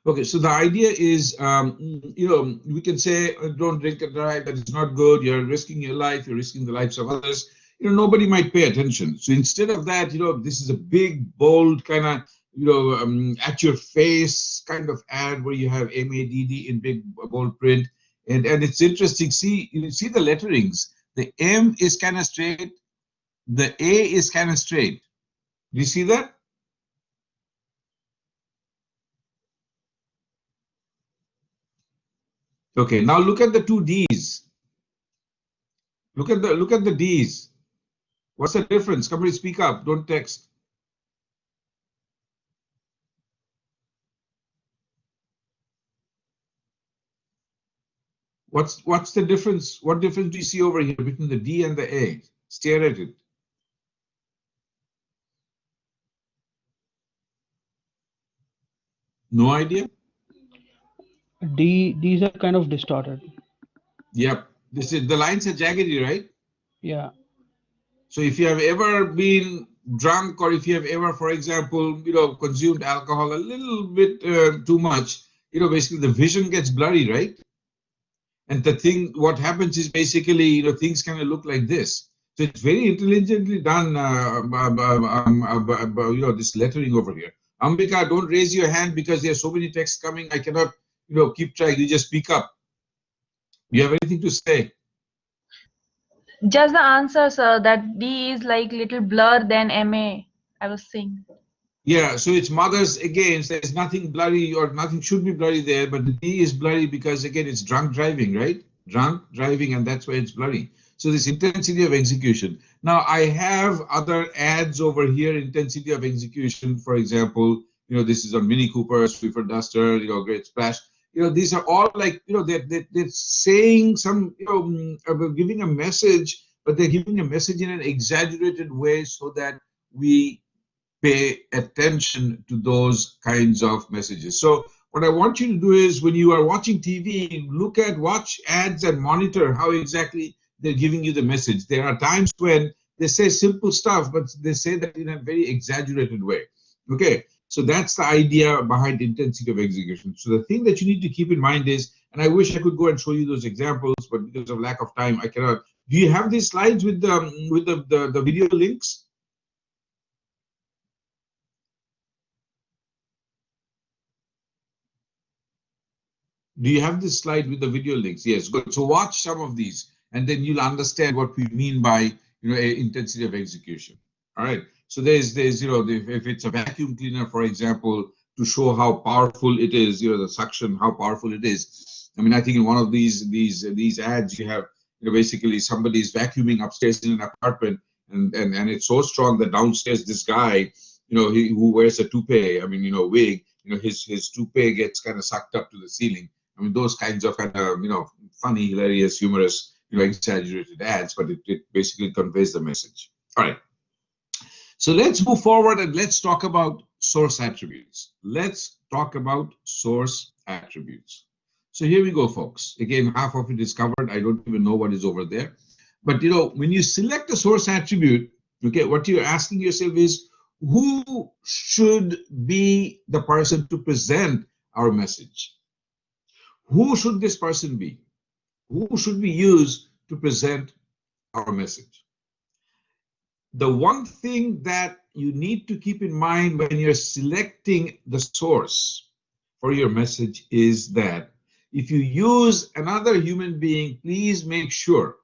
Okay, so the idea is, we can say, don't drink and drive, that is not good, you're risking your life, you're risking the lives of others. Nobody might pay attention. So instead of that, this is a big, bold kind of, at your face kind of ad where you have MADD in big, bold print. And it's interesting, you see the letterings. The M is kind of straight, the A is kind of straight. Do you see that? Okay, now look at the two D's. Look at the D's. What's the difference? Somebody speak up, don't text. What's the difference? What difference do you see over here between the D and the A? Stare at it. No idea? These are kind of distorted. Yep. The lines are jaggedy, right? Yeah. So if you have ever been drunk, or if you have ever, for example, consumed alcohol a little bit too much, basically the vision gets blurry, right? And what happens is basically, things kind of look like this. So it's very intelligently done, this lettering over here. Ambika, don't raise your hand because there are so many texts coming. I cannot, keep track. You just speak up. You have anything to say? Just the answer, sir, that D is like little blur than MA, I was saying. Yeah, so it's mothers against. There's nothing blurry or nothing should be blurry there, but the D is blurry because, again, it's drunk driving, right? Drunk driving, and that's why it's blurry. So this intensity of execution. Now, I have other ads over here, intensity of execution. For example, this is on Mini Cooper, Swiffer Duster, Great Splash. These are all like, they're saying some, giving a message, but they're giving a message in an exaggerated way so that we pay attention to those kinds of messages. So what I want you to do is, when you are watching TV, watch ads and monitor how exactly they're giving you the message. There are times when they say simple stuff, but they say that in a very exaggerated way. Okay, so that's the idea behind intensity of execution. So the thing that you need to keep in mind is, and I wish I could go and show you those examples, but because of lack of time, I cannot. Do you have these slides with the video links? Do you have this slide with the video links? Yes, good. So watch some of these, and then you'll understand what we mean by intensity of execution. All right. So there's if it's a vacuum cleaner, for example, to show how powerful it is, the suction, how powerful it is. I mean, I think in one of these ads, you have basically somebody's vacuuming upstairs in an apartment, and it's so strong that downstairs this guy, who wears a toupee, wig, his toupee gets kind of sucked up to the ceiling. I mean, those kinds of funny, hilarious, humorous, exaggerated ads, but it basically conveys the message. All right. So let's move forward and let's talk about source attributes. Let's talk about source attributes. So here we go, folks. Again, half of it is covered. I don't even know what is over there. But, when you select a source attribute, okay, what you're asking yourself is, who should be the person to present our message? Who should this person be? Who should we use to present our message? The one thing that you need to keep in mind when you're selecting the source for your message is that if you use another human being, please make sure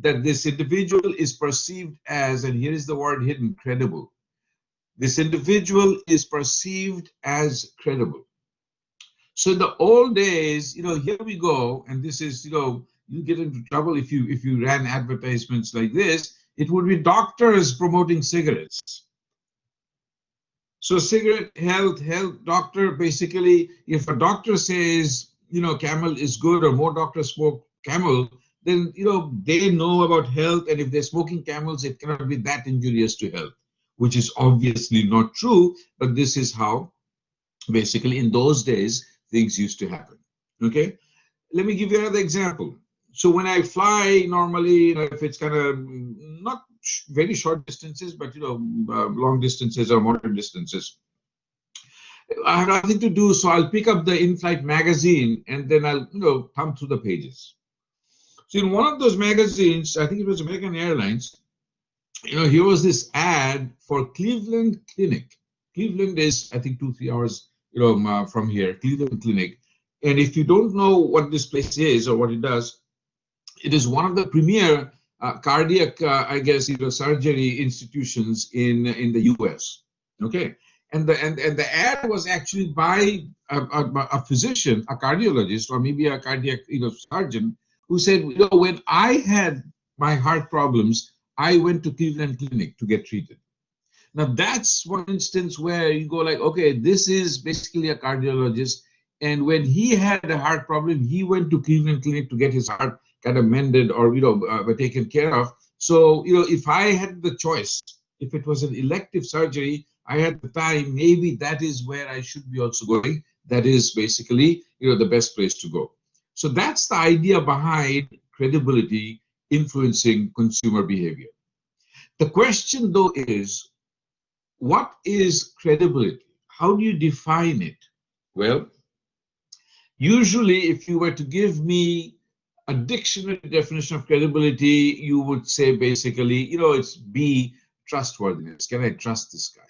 that this individual is perceived as, and here is the word hidden, credible. This individual is perceived as credible. So in the old days, here we go, and this is, you get into trouble if you ran advertisements like this. It would be doctors promoting cigarettes. So cigarette health doctor, basically, if a doctor says, Camel is good, or more doctors smoke Camel, then, they know about health, and if they're smoking Camels, it cannot be that injurious to health, which is obviously not true, but this is how, basically, in those days, things used to happen. Okay, let me give you another example. So when I fly, normally, if it's kind of not very short distances, but long distances or moderate distances, I have nothing to do, so I'll pick up the in-flight magazine and then I'll, thumb through the pages. So in one of those magazines, I think it was American Airlines, here was this ad for Cleveland Clinic. Cleveland is, I think, 2-3 hours, from here, Cleveland Clinic. And if you don't know what this place is or what it does, it is one of the premier cardiac, I guess, surgery institutions in the U.S. Okay, and the ad was actually by a physician, a cardiologist, or maybe a cardiac, surgeon, who said, when I had my heart problems, I went to Cleveland Clinic to get treated. Now that's one instance where you go like, okay, this is basically a cardiologist, and when he had a heart problem, he went to Cleveland Clinic to get his heart kind of mended or taken care of. So if I had the choice, if it was an elective surgery, I had the time, maybe that is where I should be also going. That is basically the best place to go. So that's the idea behind credibility influencing consumer behavior. The question though is, what is credibility? How do you define it? Well, usually if you were to give me a dictionary definition of credibility, you would say basically, it's B, trustworthiness. Can I trust this guy?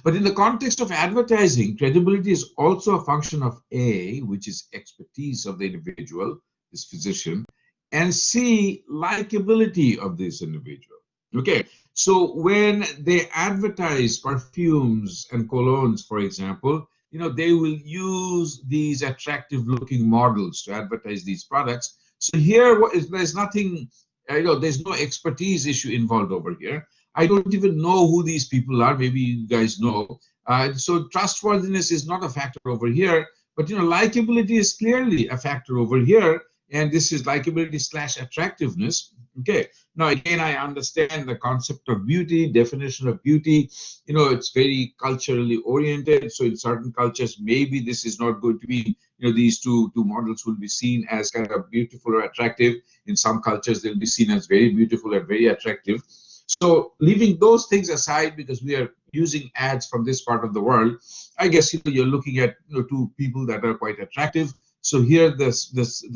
But in the context of advertising, credibility is also a function of A, which is expertise of the individual, this physician, and C, likability of this individual. Okay, so when they advertise perfumes and colognes, for example, they will use these attractive looking models to advertise these products. So here, there's nothing, there's no expertise issue involved over here. I don't even know who these people are. Maybe you guys know. So trustworthiness is not a factor over here, but likability is clearly a factor over here. And this is likability / attractiveness. Okay. Now, again, I understand the concept of beauty, definition of beauty. It's very culturally oriented. So in certain cultures, maybe this is not going to be, these two models will be seen as kind of beautiful or attractive. In some cultures, they'll be seen as very beautiful and very attractive. So leaving those things aside, because we are using ads from this part of the world, I guess you're looking at two people that are quite attractive. So here the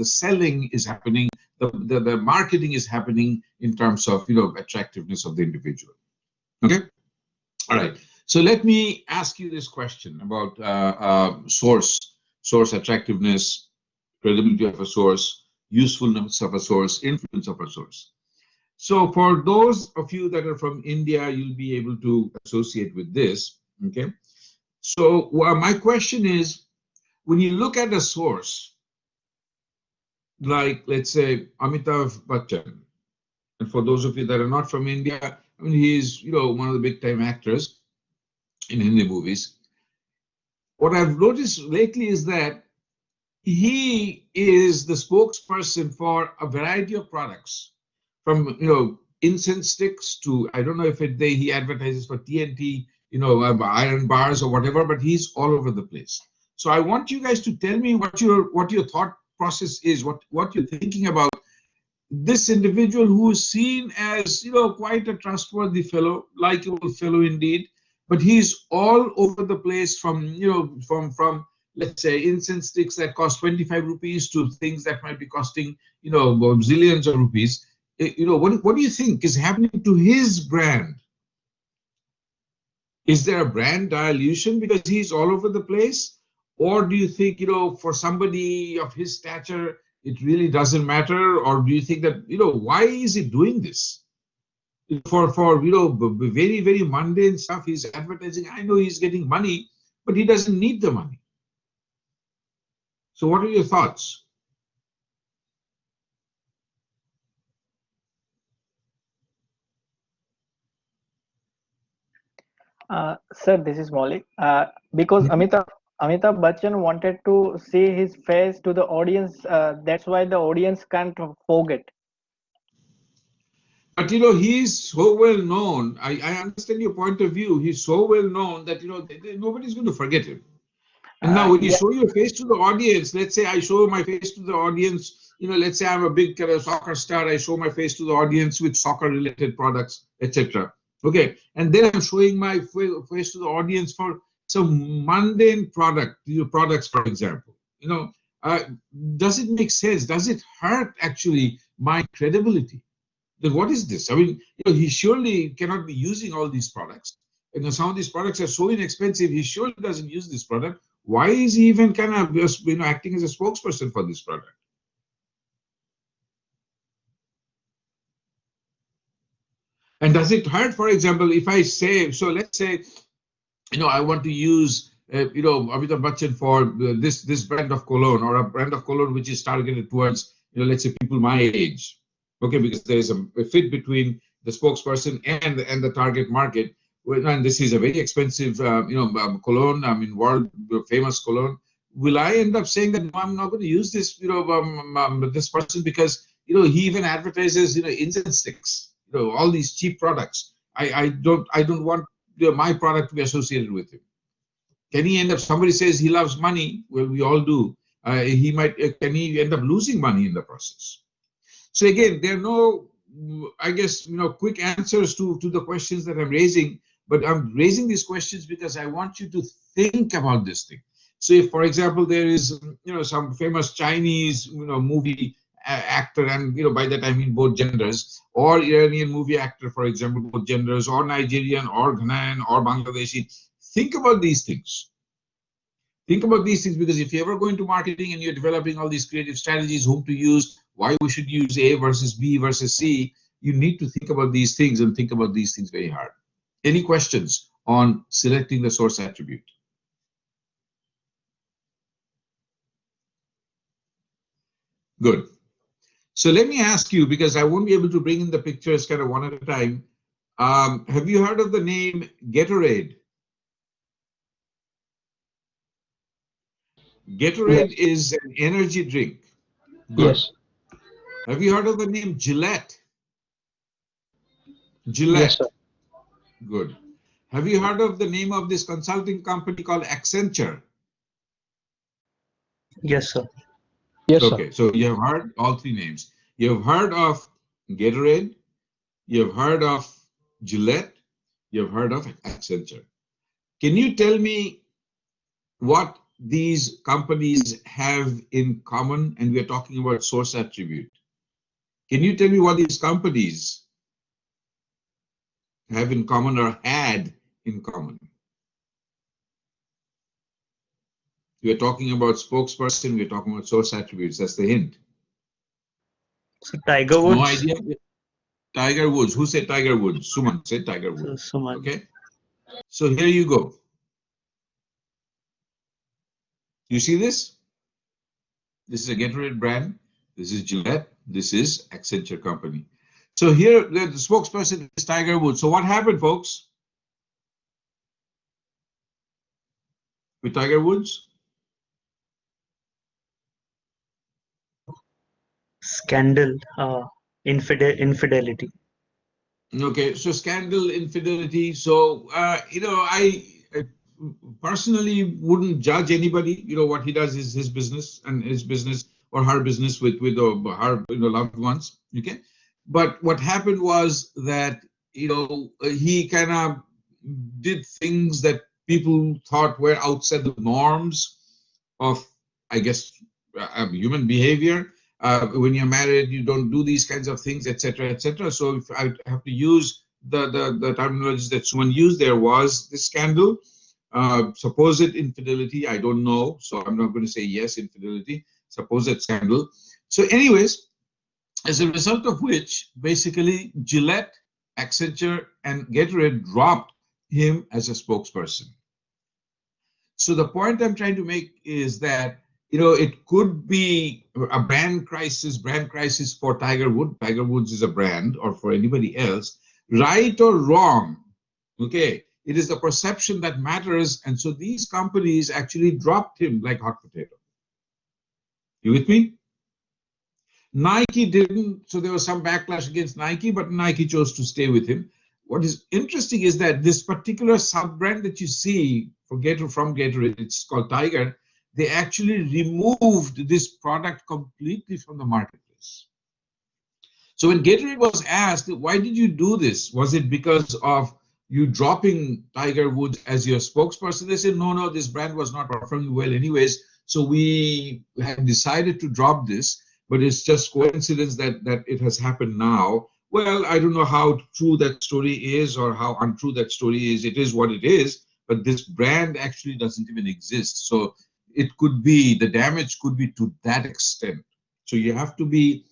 selling is happening, the marketing is happening in terms of attractiveness of the individual. Okay, all right. So let me ask you this question about source attractiveness, credibility of a source, usefulness of a source, influence of a source. So for those of you that are from India, you'll be able to associate with this. Okay. So my question is, when you look at a source, like let's say Amitabh Bachchan, and for those of you that are not from India, I mean, he's one of the big time actors in Hindi movies. What I've noticed lately is that he is the spokesperson for a variety of products, from incense sticks to, I don't know if he advertises for TNT, iron bars or whatever, but he's all over the place. So I want you guys to tell me what your thought process is, what you're thinking about this individual who is seen as quite a trustworthy fellow, likable fellow indeed, but he's all over the place, from from let's say incense sticks that cost 25 rupees to things that might be costing zillions of rupees. What do you think is happening to his brand? Is there a brand dilution because he's all over the place? Or do you think, for somebody of his stature, it really doesn't matter? Or do you think that, why is he doing this? For very, very mundane stuff, he's advertising. I know he's getting money, but he doesn't need the money. So what are your thoughts? Sir, this is Maulik. Because Amitabh Bachchan wanted to see his face to the audience. That's why the audience can't forget. But he's so well known. I understand your point of view. He's so well known that nobody's going to forget him. And now when you show your face to the audience, let's say I show my face to the audience, let's say I'm a big soccer star, I show my face to the audience with soccer related products, etc. Okay, and then I'm showing my face to the audience for So mundane products, for example, does it make sense? Does it hurt actually my credibility? Then what is this? I mean, he surely cannot be using all these products. Some of these products are so inexpensive. He surely doesn't use this product. Why is he even kind of acting as a spokesperson for this product? And does it hurt, for example, if I say, so let's say, I want to use, Amitabh Bachchan for this brand of cologne, or a brand of cologne which is targeted towards, let's say, people my age. Okay, because there is a fit between the spokesperson and the target market. And this is a very expensive, cologne. I mean, world famous cologne. Will I end up saying that, no, I'm not going to use this, this person, because he even advertises, incense sticks, all these cheap products. I don't want my product to be associated with him. Can he end up? Somebody says he loves money. Well, we all do. He might. Can he end up losing money in the process? So again, there are no, I guess, quick answers to the questions that I'm raising. But I'm raising these questions because I want you to think about this thing. So if, for example, there is, some famous Chinese, movie actor, and by that I mean both genders, or Iranian movie actor, for example, both genders, or Nigerian, or Ghanaian, or Bangladeshi. Think about these things. Think about these things, because if you ever go into marketing and you're developing all these creative strategies, whom to use, why we should use A versus B versus C, you need to think about these things, and think about these things very hard. Any questions on selecting the source attribute? Good. So let me ask you, because I won't be able to bring in the pictures kind of one at a time. Have you heard of the name Gatorade? Gatorade is an energy drink. Good. Yes. Have you heard of the name Gillette? Gillette. Yes, sir. Good. Have you heard of the name of this consulting company called Accenture? Yes, sir. Yes, okay, sir. so you have heard all three names. You have heard of Gatorade, you have heard of Gillette, you have heard of Accenture. Can you tell me what these companies have in common? And we're talking about source attribute. Can you tell me what these companies have in common, or had in common? We're talking about spokesperson, we're talking about source attributes. That's the hint. So Tiger Woods. No idea. Tiger Woods. Who said Tiger Woods? Suman said Tiger Woods. So, Suman. Okay. So here you go. You see this? This is a Gatorade brand. This is Gillette. This is Accenture company. So here the spokesperson is Tiger Woods. So what happened, folks, with Tiger Woods? Scandal, infidelity. Okay, so scandal, infidelity. So I personally wouldn't judge anybody. What he does is his business, and his business or her business with her loved ones. Okay, but what happened was that he kind of did things that people thought were outside the norms of, I guess, human behavior. When you're married, you don't do these kinds of things, etc., etc. So if I have to use the terminologies that Suman used, there was this scandal, supposed infidelity. I don't know, so I'm not going to say yes, infidelity, supposed scandal. So anyways, as a result of which, basically, Gillette, Accenture, and Gatorade dropped him as a spokesperson. So the point I'm trying to make is that it could be a brand crisis for Tiger Woods. Tiger Woods is a brand, or for anybody else, right or wrong. Okay, it is the perception that matters, and so these companies actually dropped him like hot potato. You with me? Nike didn't, so there was some backlash against Nike, but Nike chose to stay with him. What is interesting is that this particular sub-brand that you see from Gatorade, it's called Tiger, they actually removed this product completely from the marketplace. So when Gatorade was asked, why did you do this? Was it because of you dropping Tiger Woods as your spokesperson? They said, no, this brand was not performing well anyways. So we had decided to drop this, but it's just coincidence that it has happened now. Well, I don't know how true that story is or how untrue that story is. It is what it is, but this brand actually doesn't even exist. So it could be, the damage could be to that extent. So you have to be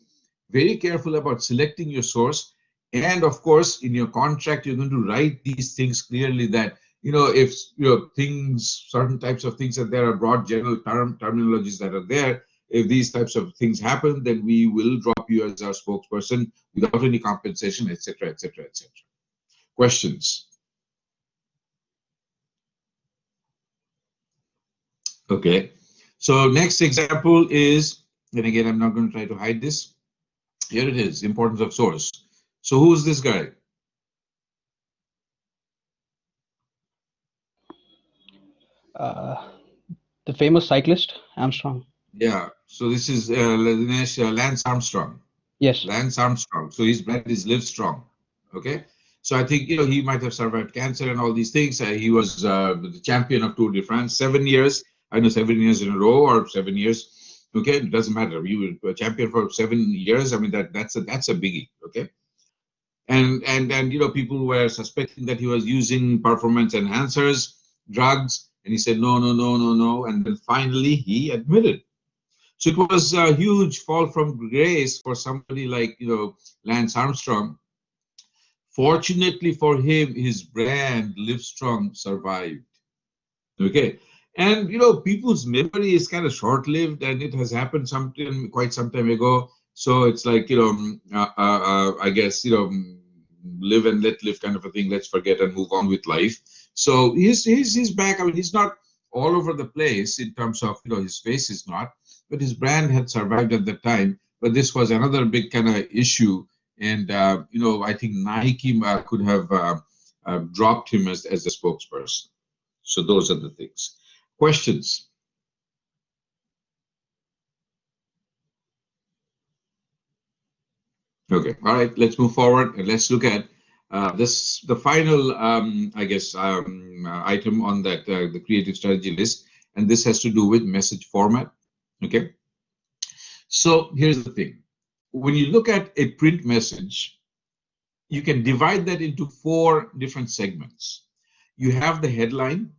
very careful about selecting your source. And of course, in your contract, you're going to write these things clearly that, if things, certain types of things that there are broad general terminologies that are there, if these types of things happen, then we will drop you as our spokesperson without any compensation, etc., etc., etc. Questions? Okay. So next example is, and again, I'm not going to try to hide this. Here it is, importance of source. So who's this guy? The famous cyclist, Armstrong. Yeah. So this is Lance Armstrong. Yes. Lance Armstrong. So his brand is Live Strong. Okay. So I think, he might have survived cancer and all these things. He was the champion of Tour de France 7 years. I know 7 years in a row or 7 years. Okay. It doesn't matter. You were a champion for 7 years. I mean, that's a biggie. Okay. And people were suspecting that he was using performance enhancers, drugs, and he said no, and then finally he admitted. So it was a huge fall from grace for somebody like Lance Armstrong. Fortunately for him, his brand Livestrong survived. Okay. And people's memory is kind of short-lived, and it has happened quite some time ago. So it's like I guess live and let live kind of a thing. Let's forget and move on with life. So he's back. I mean, he's not all over the place in terms of his face is not, but his brand had survived at the time. But this was another big kind of issue, and I think Nike could have dropped him as a spokesperson. So those are the things. Questions? Okay, all right, let's move forward and let's look at the final, I guess, item on that, the creative strategy list. And this has to do with message format, okay? So here's the thing. When you look at a print message, you can divide that into 4 different segments. You have the headline,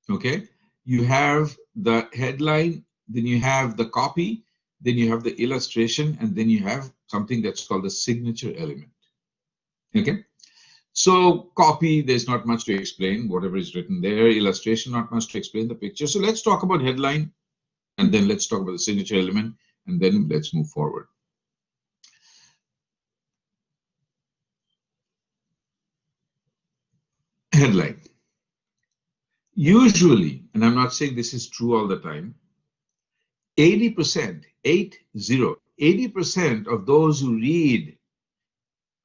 okay? You have the headline, then you have the copy, then you have the illustration, and then you have something that's called the signature element, okay? So copy, there's not much to explain, whatever is written there. Illustration, not much to explain the picture. So let's talk about headline, and then let's talk about the signature element, and then let's move forward. Headline. Usually, and I'm not saying this is true all the time, 80%, 80% of those who read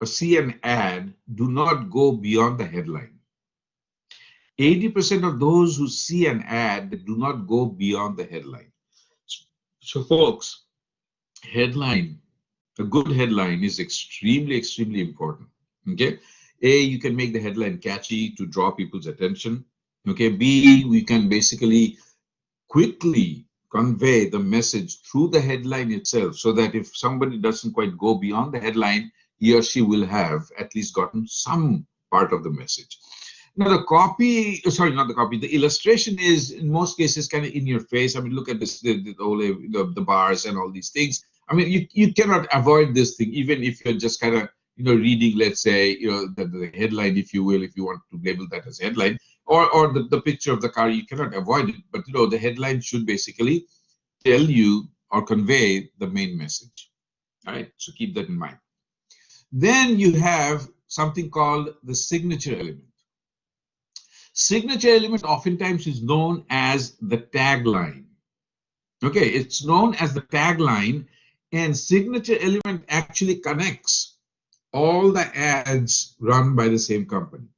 or see an ad do not go beyond the headline. 80% of those who see an ad do not go beyond the headline. So folks, headline, a good headline is extremely, extremely important, okay? A, you can make the headline catchy to draw people's attention, okay? B, we can basically quickly convey the message through the headline itself, so that if somebody doesn't quite go beyond the headline, he or she will have at least gotten some part of the message. Now the copy, sorry, not the copy, the illustration is in most cases kind of in your face. I mean, look at this, the bars and all these things. I mean, you cannot avoid this thing, even if you're just kind of, reading, let's say, the headline, if you will, if you want to label that as a headline, or the picture of the car, you cannot avoid it. But, the headline should basically tell you or convey the main message. All right, so keep that in mind. Then you have something called the signature element. Signature element oftentimes is known as the tagline. Okay, it's known as the tagline, and signature element actually connects all the ads run by the same company.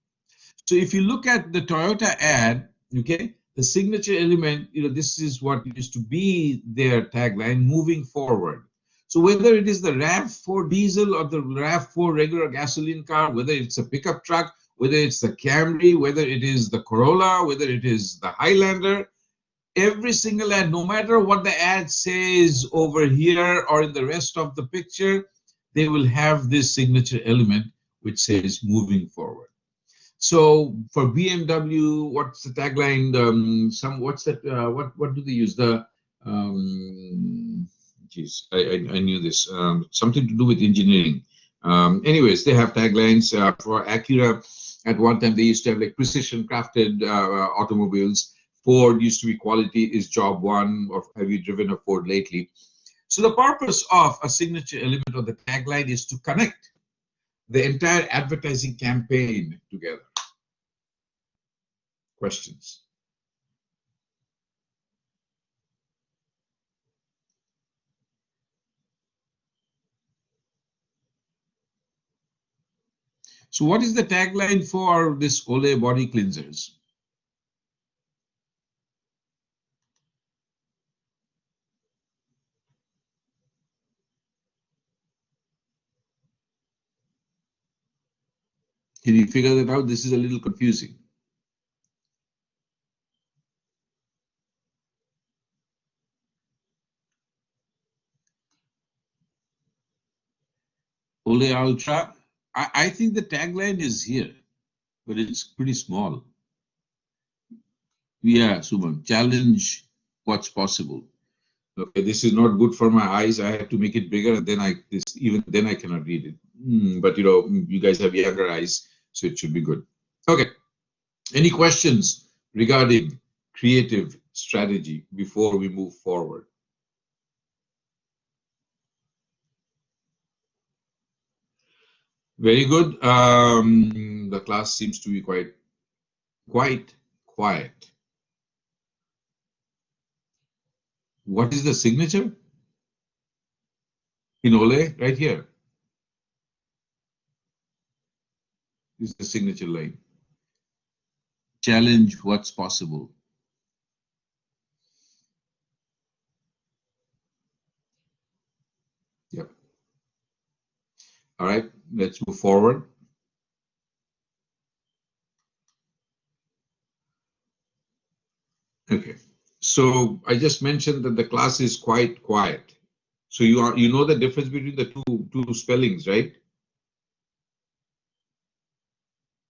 So if you look at the Toyota ad, okay, the signature element, this is what used to be their tagline moving forward. So whether it is the RAV4 diesel or the RAV4 regular gasoline car, whether it's a pickup truck whether it's the Camry, whether it is the Corolla, whether it is the Highlander, every single ad, no matter what the ad says over here or in the rest of the picture, they will have this signature element which says moving forward. So for BMW, what's the tagline? What's that? What do they use? Geez, I knew this. Something to do with engineering. Anyways, they have taglines for Acura. At one time, they used to have like precision crafted automobiles. Ford used to be quality is job one, or have you driven a Ford lately? So the purpose of a signature element of the tagline is to connect the entire advertising campaign together. Questions? So what is the tagline for this Olay body cleansers? Can you figure that out? This is a little confusing. Olay Ultra. I think the tagline is here, but it's pretty small. Yeah, Suman, challenge what's possible. Okay, this is not good for my eyes. I have to make it bigger, and then even then I cannot read it. But you know, you guys have younger eyes, so it should be good. Okay. Any questions regarding creative strategy before we move forward? Very good. The class seems to be quite quiet. What is the signature? In Olay, right here. This is the signature line. Challenge what's possible. Yep. All right, let's move forward. Okay, so I just mentioned that the class is quite quiet. So you know the difference between the two spellings, right?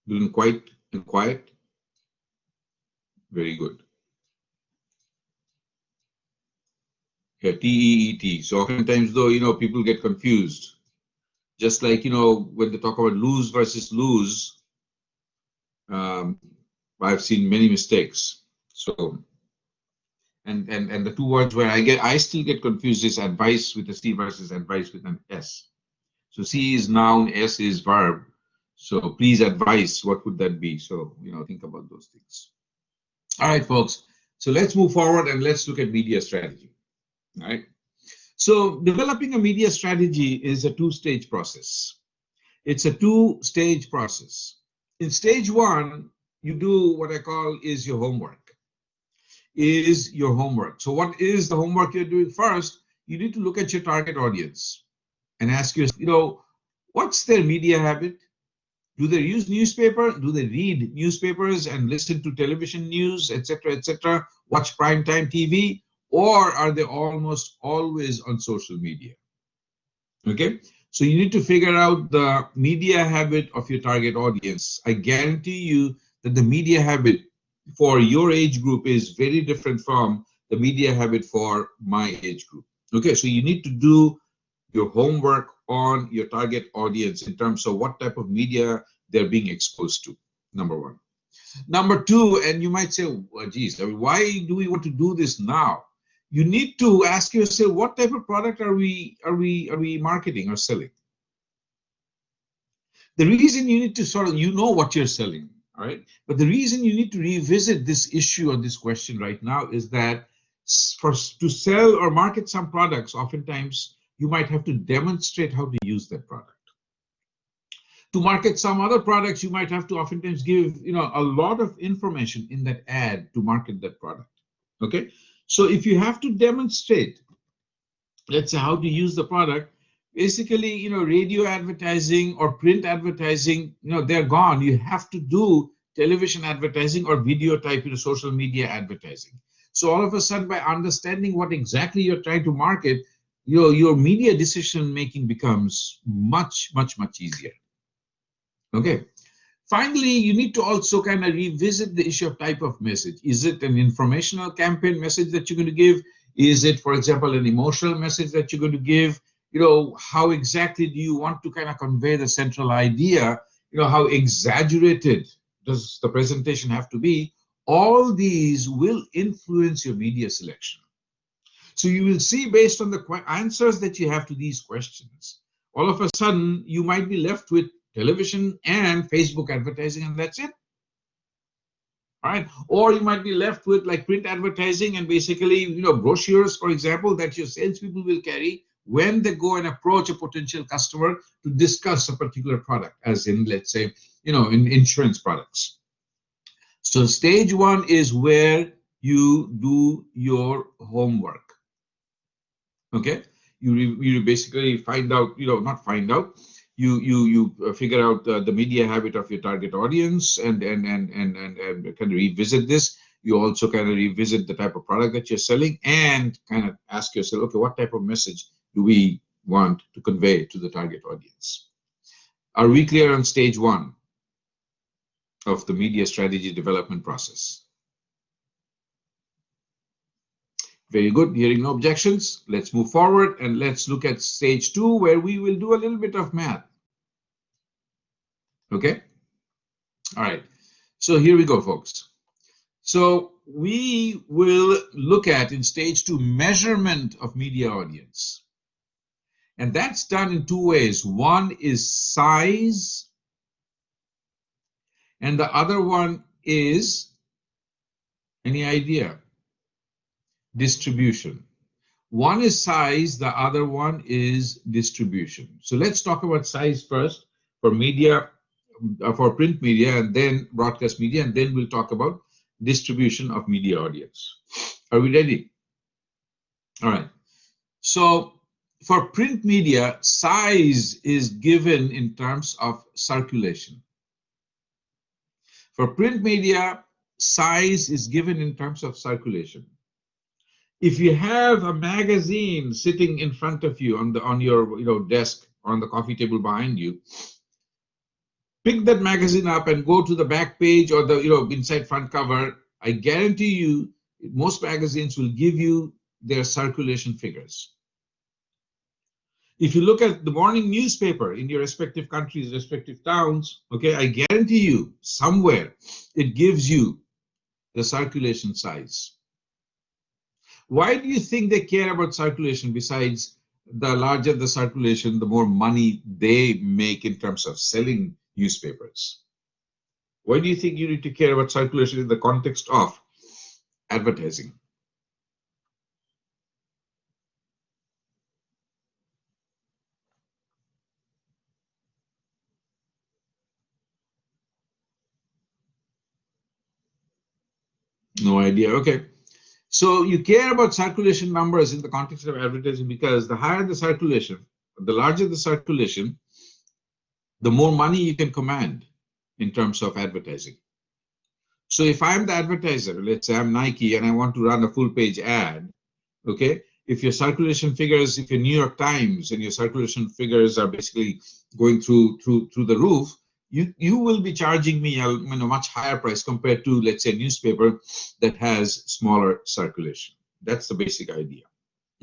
Between quite and quiet. Very good. Yeah, T-E-E-T. So oftentimes though, you know, people get confused. Just like, you know, when they talk about lose versus lose, I've seen many mistakes. So, and the two words where I still get confused is advice with a C versus advice with an S. So C is noun, S is verb. So please advise, what would that be? So, you know, think about those things. All right, folks. So let's move forward and let's look at media strategy. All right. So developing a media strategy is a two-stage process. It's a two-stage process. In stage one, you do what I call is your homework. So what is the homework you're doing first? You need to look at your target audience and ask yourself, you know, what's their media habit? Do they use newspaper? Do they read newspapers and listen to television news, etc., watch primetime TV? Or are they almost always on social media? Okay, so you need to figure out the media habit of your target audience. I guarantee you that the media habit for your age group is very different from the media habit for my age group. Okay, so you need to do your homework on your target audience in terms of what type of media they're being exposed to, number one. Number two, and you might say, well, geez, I mean, why do we want to do this now? You need to ask yourself, what type of product are we marketing or selling? The reason you need to sort of, you know what you're selling, all right? But the reason you need to revisit this issue or this question right now is that to sell or market some products, oftentimes you might have to demonstrate how to use that product. To market some other products, you might have to oftentimes give, you know, a lot of information in that ad to market that product. Okay, so if you have to demonstrate, let's say, how to use the product, basically, you know, radio advertising or print advertising, you know, they're gone. You have to do television advertising or video type, you know, social media advertising. So all of a sudden, by understanding what exactly you're trying to market, your media decision making becomes much, much, much easier. Okay. Finally, you need to also kind of revisit the issue of type of message. Is it an informational campaign message that you're going to give? Is it, for example, an emotional message that you're going to give? You know, how exactly do you want to kind of convey the central idea? You know, how exaggerated does the presentation have to be? All these will influence your media selection. So you will see, based on the answers that you have to these questions, all of a sudden you might be left with television and Facebook advertising, and that's it. All right. Or you might be left with like print advertising and basically, you know, brochures, for example, that your salespeople will carry when they go and approach a potential customer to discuss a particular product, as in, let's say, you know, in insurance products. So stage one is where you do your homework. Okay, you basically find out, you know, not find out, you figure out the media habit of your target audience and kind of revisit this. You also kind of revisit the type of product that you're selling and kind of ask yourself, okay, what type of message do we want to convey to the target audience? Are we clear on stage one of the media strategy development process? Very good. Hearing no objections, let's move forward and let's look at stage two, where we will do a little bit of math. Okay. All right. So here we go, folks. So we will look at, in stage two, measurement of media audience. And that's done in two ways. One is size, and the other one is, any idea? Distribution. One is size, the other one is distribution. So let's talk about size first for media, for print media, and then broadcast media, and then we'll talk about distribution of media audience. Are we ready? All right. So for print media, size is given in terms of circulation. For print media, size is given in terms of circulation. If you have a magazine sitting in front of you on your desk or on the coffee table behind you, pick that magazine up and go to the back page or the inside front cover. I guarantee you, most magazines will give you their circulation figures. If you look at the morning newspaper in your respective countries, respective towns, okay, I guarantee you somewhere it gives you the circulation size. Why do you think they care about circulation? Besides, the larger the circulation, the more money they make in terms of selling newspapers. Why do you think you need to care about circulation in the context of advertising? No idea. Okay. So you care about circulation numbers in the context of advertising because the higher the circulation, the larger the circulation, the more money you can command in terms of advertising. So if I'm the advertiser, let's say I'm Nike and I want to run a full page ad, okay, if your circulation figures, if you're New York Times and your circulation figures are basically going through the roof, you will be charging me a much higher price compared to, let's say, a newspaper that has smaller circulation. That's the basic idea.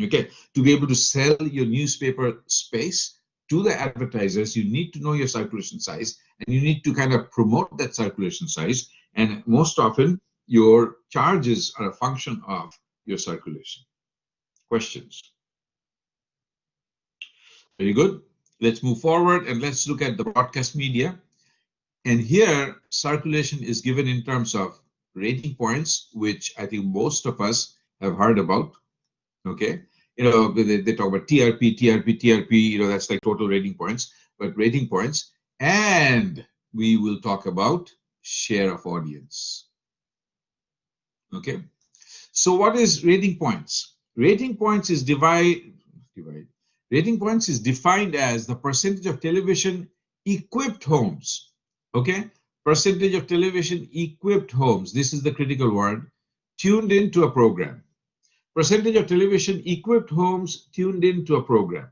Okay, to be able to sell your newspaper space to the advertisers, you need to know your circulation size and you need to kind of promote that circulation size. And most often, your charges are a function of your circulation. Questions? Very good. Let's move forward and let's look at the broadcast media. And here, circulation is given in terms of rating points, which I think most of us have heard about. Okay, they talk about TRP. That's like total rating points, but rating points. And we will talk about share of audience. Okay, so what is rating points? Rating points is Rating points is defined as the percentage of television equipped homes. Okay, percentage of television equipped homes. This is the critical word. Tuned into a program. Percentage of television equipped homes tuned into a program.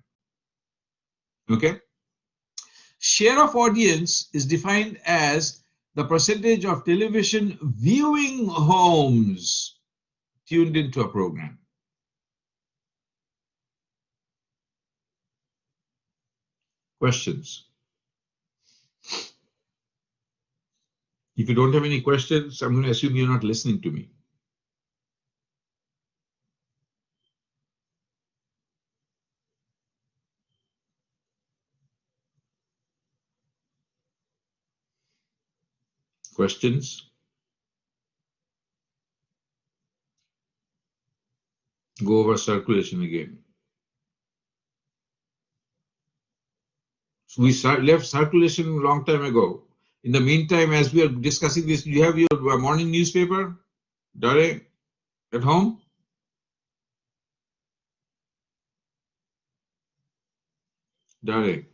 Okay. Share of audience is defined as the percentage of television viewing homes tuned into a program. Questions? If you don't have any questions, I'm going to assume you're not listening to me. Questions? Go over circulation again. So we left circulation a long time ago. In the meantime, as we are discussing this, do you have your morning newspaper, Dare, at home? Dare.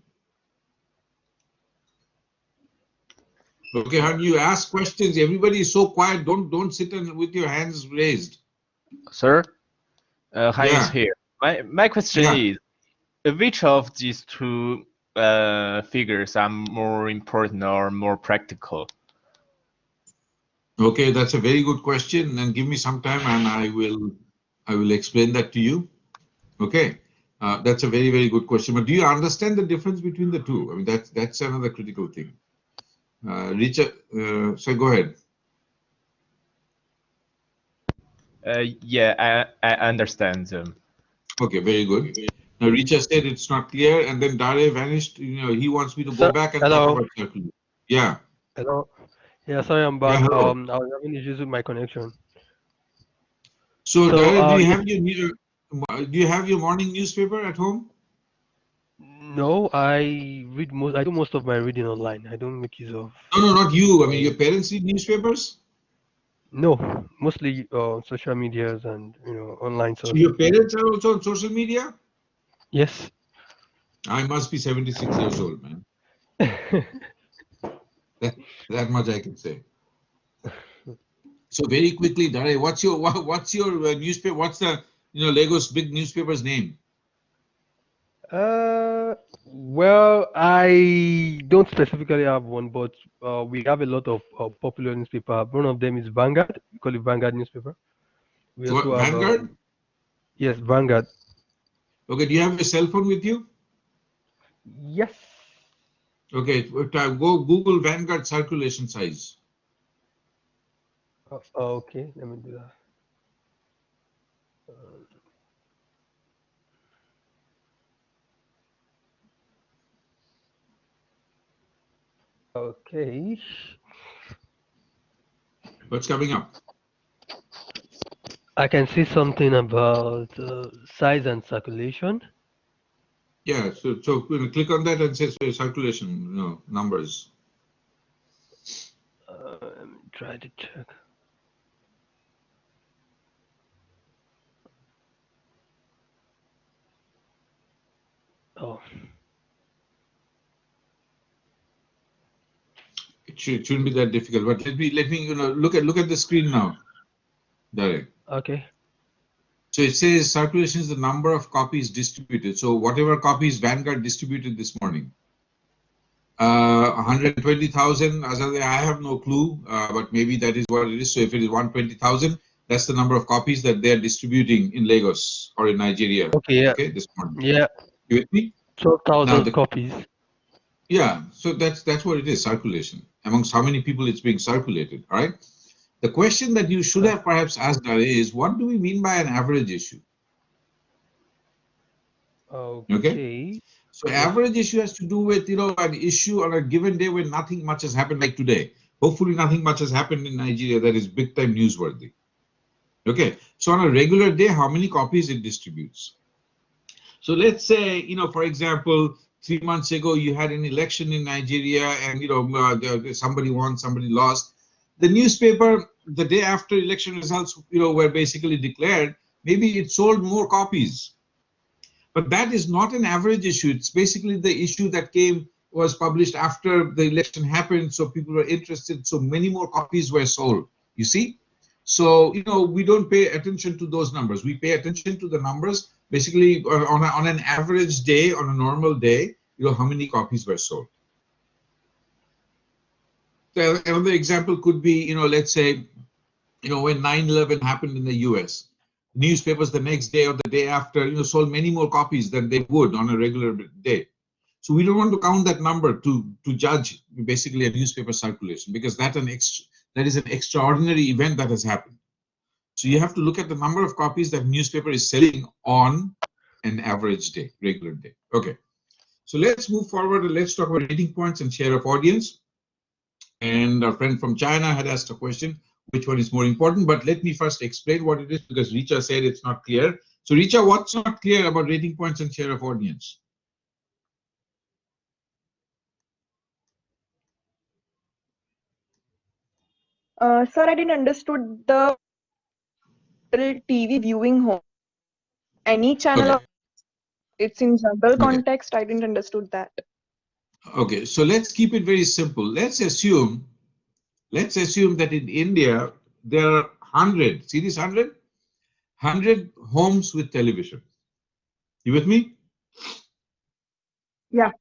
Okay, how do you ask questions? Everybody is so quiet. Don't sit with your hands raised. Sir, Hai Yeah. is here. My question Yeah. is, which of these two figures are more important or more practical? Okay, that's a very good question. And give me some time, and I will explain that to you. Okay, that's a very good question. But do you understand the difference between the two? I mean, that's another critical thing. Richard, so go ahead. Yeah, I understand them. Okay, very good. Now, Richard said it's not clear, and then Dare vanished. You know, he wants me to go Sir, back and hello. talk about circulation. Yeah. Hello. Yeah, sorry, I'm back. Yeah, hello. I was having issues with my connection. So, So, Dare, do you yeah. have your morning newspaper at home? No, I do most of my reading online. I don't make use of. No, not you. I mean, your parents read newspapers? No, mostly social medias and online So your sources. parents are also on social media? Yes. I must be 76 years old, man. That much I can say. So very quickly, Dare, what's your newspaper? What's the Lagos big newspaper's name? Well, I don't specifically have one, but we have a lot of popular newspaper. One of them is Vanguard. We call it Vanguard newspaper. We What, also have Vanguard? yes, Vanguard. Okay, do you have a cell phone with you? Yes. Okay, go Google Vanguard circulation size. Okay, let me do that. Okay. What's coming up? I can see something about size and circulation. Yeah, so click on that and say circulation numbers. Let me try to check. Oh. It shouldn't be that difficult, but let me look at the screen now. Direct. Okay. So it says circulation is the number of copies distributed. So whatever copies Vanguard distributed this morning, 120,000. I have no clue, but maybe that is what it is. So if it is 120,000, that's the number of copies that they are distributing in Lagos or in Nigeria. Okay. Yeah. Okay, this morning. Yeah. You with me? 12,000 copies. Yeah. So that's what it is. Circulation amongst how many people it's being circulated. All right. The question that you should have perhaps asked is, what do we mean by an average issue? Okay. So average issue has to do with, an issue on a given day when nothing much has happened, like today. Hopefully nothing much has happened in Nigeria that is big time newsworthy. Okay. So on a regular day, how many copies it distributes? So let's say, for example, 3 months ago, you had an election in Nigeria and, somebody won, somebody lost. The newspaper, the day after election results, were basically declared, maybe it sold more copies. But that is not an average issue. It's basically the issue that was published after the election happened. So people were interested. So many more copies were sold. You see? So, we don't pay attention to those numbers. We pay attention to the numbers basically on an average day, on a normal day, how many copies were sold. So another example could be, let's say, when 9/11 happened in the US, newspapers the next day or the day after, sold many more copies than they would on a regular day. So we don't want to count that number to judge basically a newspaper circulation, because that is an extraordinary event that has happened. So you have to look at the number of copies that newspaper is selling on an average day, regular day. Okay. So let's move forward and let's talk about rating points and share of audience. And our friend from China had asked a question, which one is more important? But let me first explain what it is, because Richa said it's not clear. So Richa, what's not clear about rating points and share of audience? Sir, I didn't understood the TV viewing home. Any channel, Okay. It's in general Okay. context. I didn't understood that. Okay, so let's keep it very simple. Let's assume that in India there are 100. See this 100? 100 homes with television. You with me? Yeah.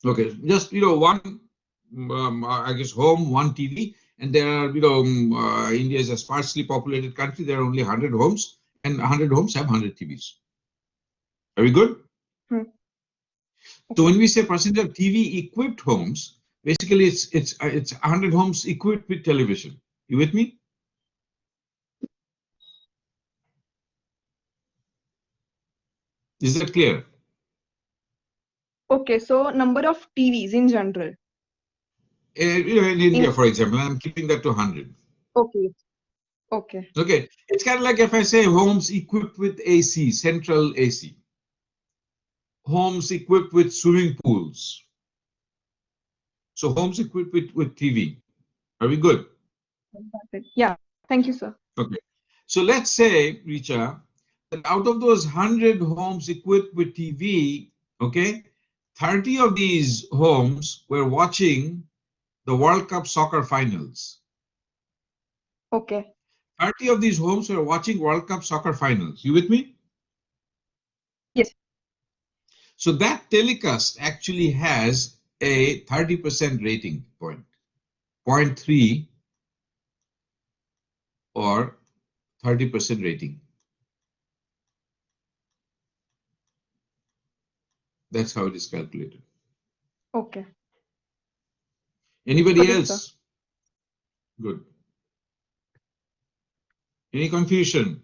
Okay, just one, I guess, home, one TV, and there are, India is a sparsely populated country. There are only 100 homes, and 100 homes have 100 TVs. Are we good? So when we say percentage of TV equipped homes, basically it's 100 homes equipped with television. You with me? Is that clear? Okay, so number of TVs in general. In India, for example, I'm keeping that to 100. Okay. Okay. Okay, it's kind of like if I say homes equipped with AC, central AC. Homes equipped with swimming pools. So homes equipped with TV. Are we good? Yeah, thank you, sir. Okay. So let's say, Richa, that out of those 100 homes equipped with TV, okay, 30 of these homes were watching the World Cup soccer finals. Okay. 30 of these homes were watching World Cup soccer finals. You with me? Yes. So that telecast actually has a 30% rating point, 0.3 or 30% rating. That's how it is calculated. Okay. Anybody Okay, else? sir. Good. Any confusion?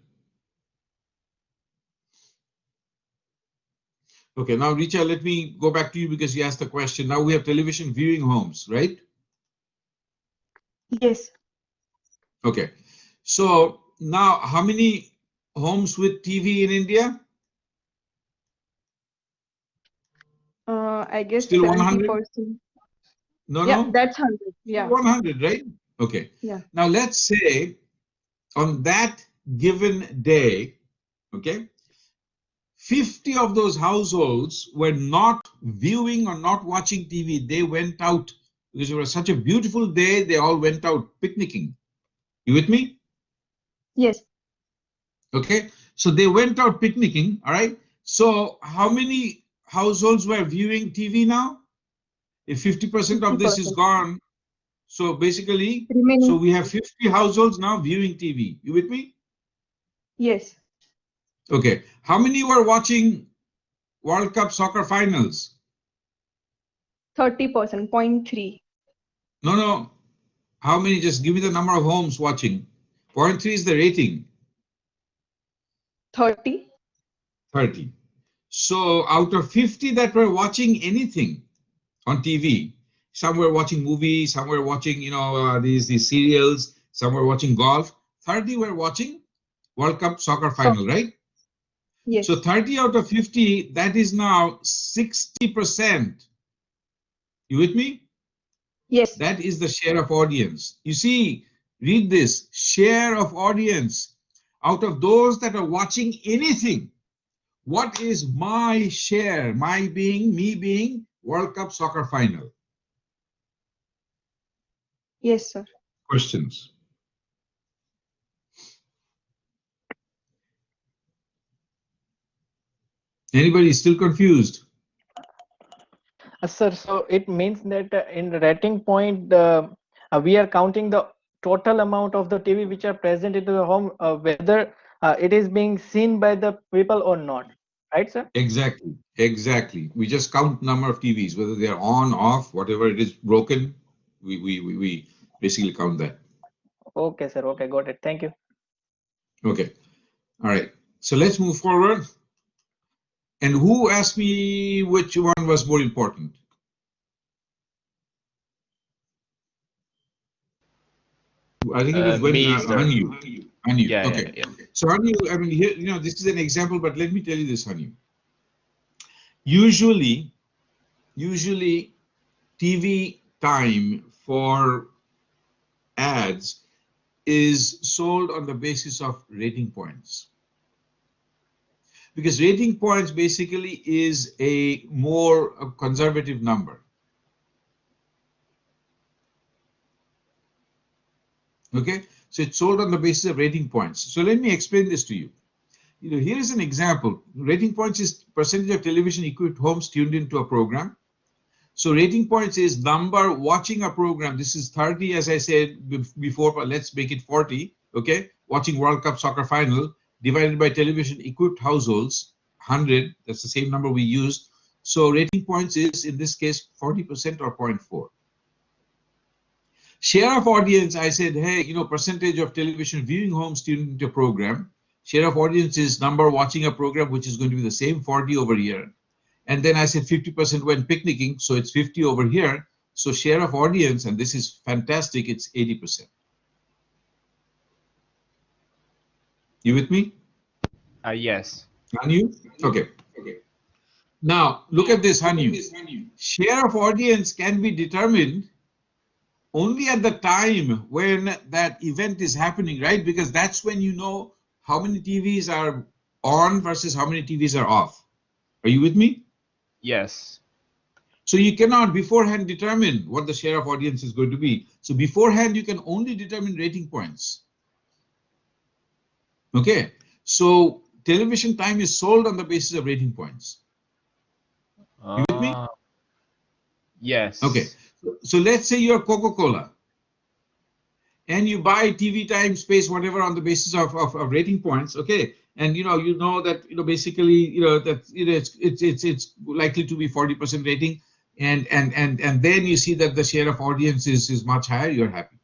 Okay, now Richa, let me go back to you because you asked the question. Now we have television viewing homes, right? Yes. Okay. So now how many homes with TV in India? I guess Still 100? 70%. No, Yeah, no. that's 100. Yeah. 100, right? Okay. Yeah. Now let's say on that given day, okay, 50 of those households were not viewing or not watching TV. They went out because it was such a beautiful day. They all went out picnicking. You with me? Yes. Okay. So they went out picnicking. All right. So how many households were viewing TV now? If 50% of this is 50%. gone, so basically, Remaining. so we have 50 households now viewing TV. You with me? Yes. Okay. How many were watching World Cup soccer finals? 30%, 0.3. No, no. How many? Just give me the number of homes watching. 0.3 is the rating. 30. 30. So out of 50 that were watching anything on TV, some were watching movies, some were watching, these serials, some were watching golf. 30 were watching World Cup soccer final, right? Yes. So 30 out of 50, that is now 60%. You with me? Yes. That is the share of audience. You see, read this, share of audience. Out of those that are watching anything, What is my share? My being, me being World Cup soccer final. Yes, sir. Questions? Anybody still confused? Sir, so it means that in rating point, we are counting the total amount of the TV which are present into the home, whether it is being seen by the people or not, right, sir? Exactly, exactly. We just count number of TVs, whether they're on, off, whatever it is broken. We basically count that. Okay, sir. Okay, got it. Thank you. Okay, all right. So let's move forward. And who asked me which one was more important? I think it was when Me, sir. Hanyu. Yeah, Okay. yeah. So Hanyu, I mean, here, this is an example, but let me tell you this, Hanyu. Usually, TV time for ads is sold on the basis of rating points. Because rating points basically is a more conservative number. Okay, so it's sold on the basis of rating points. So let me explain this to you. Here is an example. Rating points is percentage of television equipped homes tuned into a program. So rating points is number watching a program. This is 30, as I said before, but let's make it 40. Okay, watching World Cup soccer final divided by television equipped households, 100. That's the same number we used. So rating points is in this case 40% or 0.4. Share of audience, I said, hey, percentage of television viewing homes tuned into a program. Share of audience is number watching a program, which is going to be the same 40 over here. And then I said 50% when picnicking, so it's 50 over here. So share of audience, and this is fantastic, it's 80%. You with me? Yes. Hanyu? Okay. Now, look at this, Hanyu. Share of audience can be determined only at the time when that event is happening, right? Because that's when you know how many TVs are on versus how many TVs are off. Are you with me? Yes. So you cannot beforehand determine what the share of audience is going to be. So beforehand, you can only determine rating points. Okay. So television time is sold on the basis of rating points. You with me? Yes. Okay. So let's say you're Coca-Cola and you buy TV time, space, whatever on the basis of rating points. Okay. And you know that basically that it's likely to be 40% rating. And then you see that the share of audience is much higher, you're happy.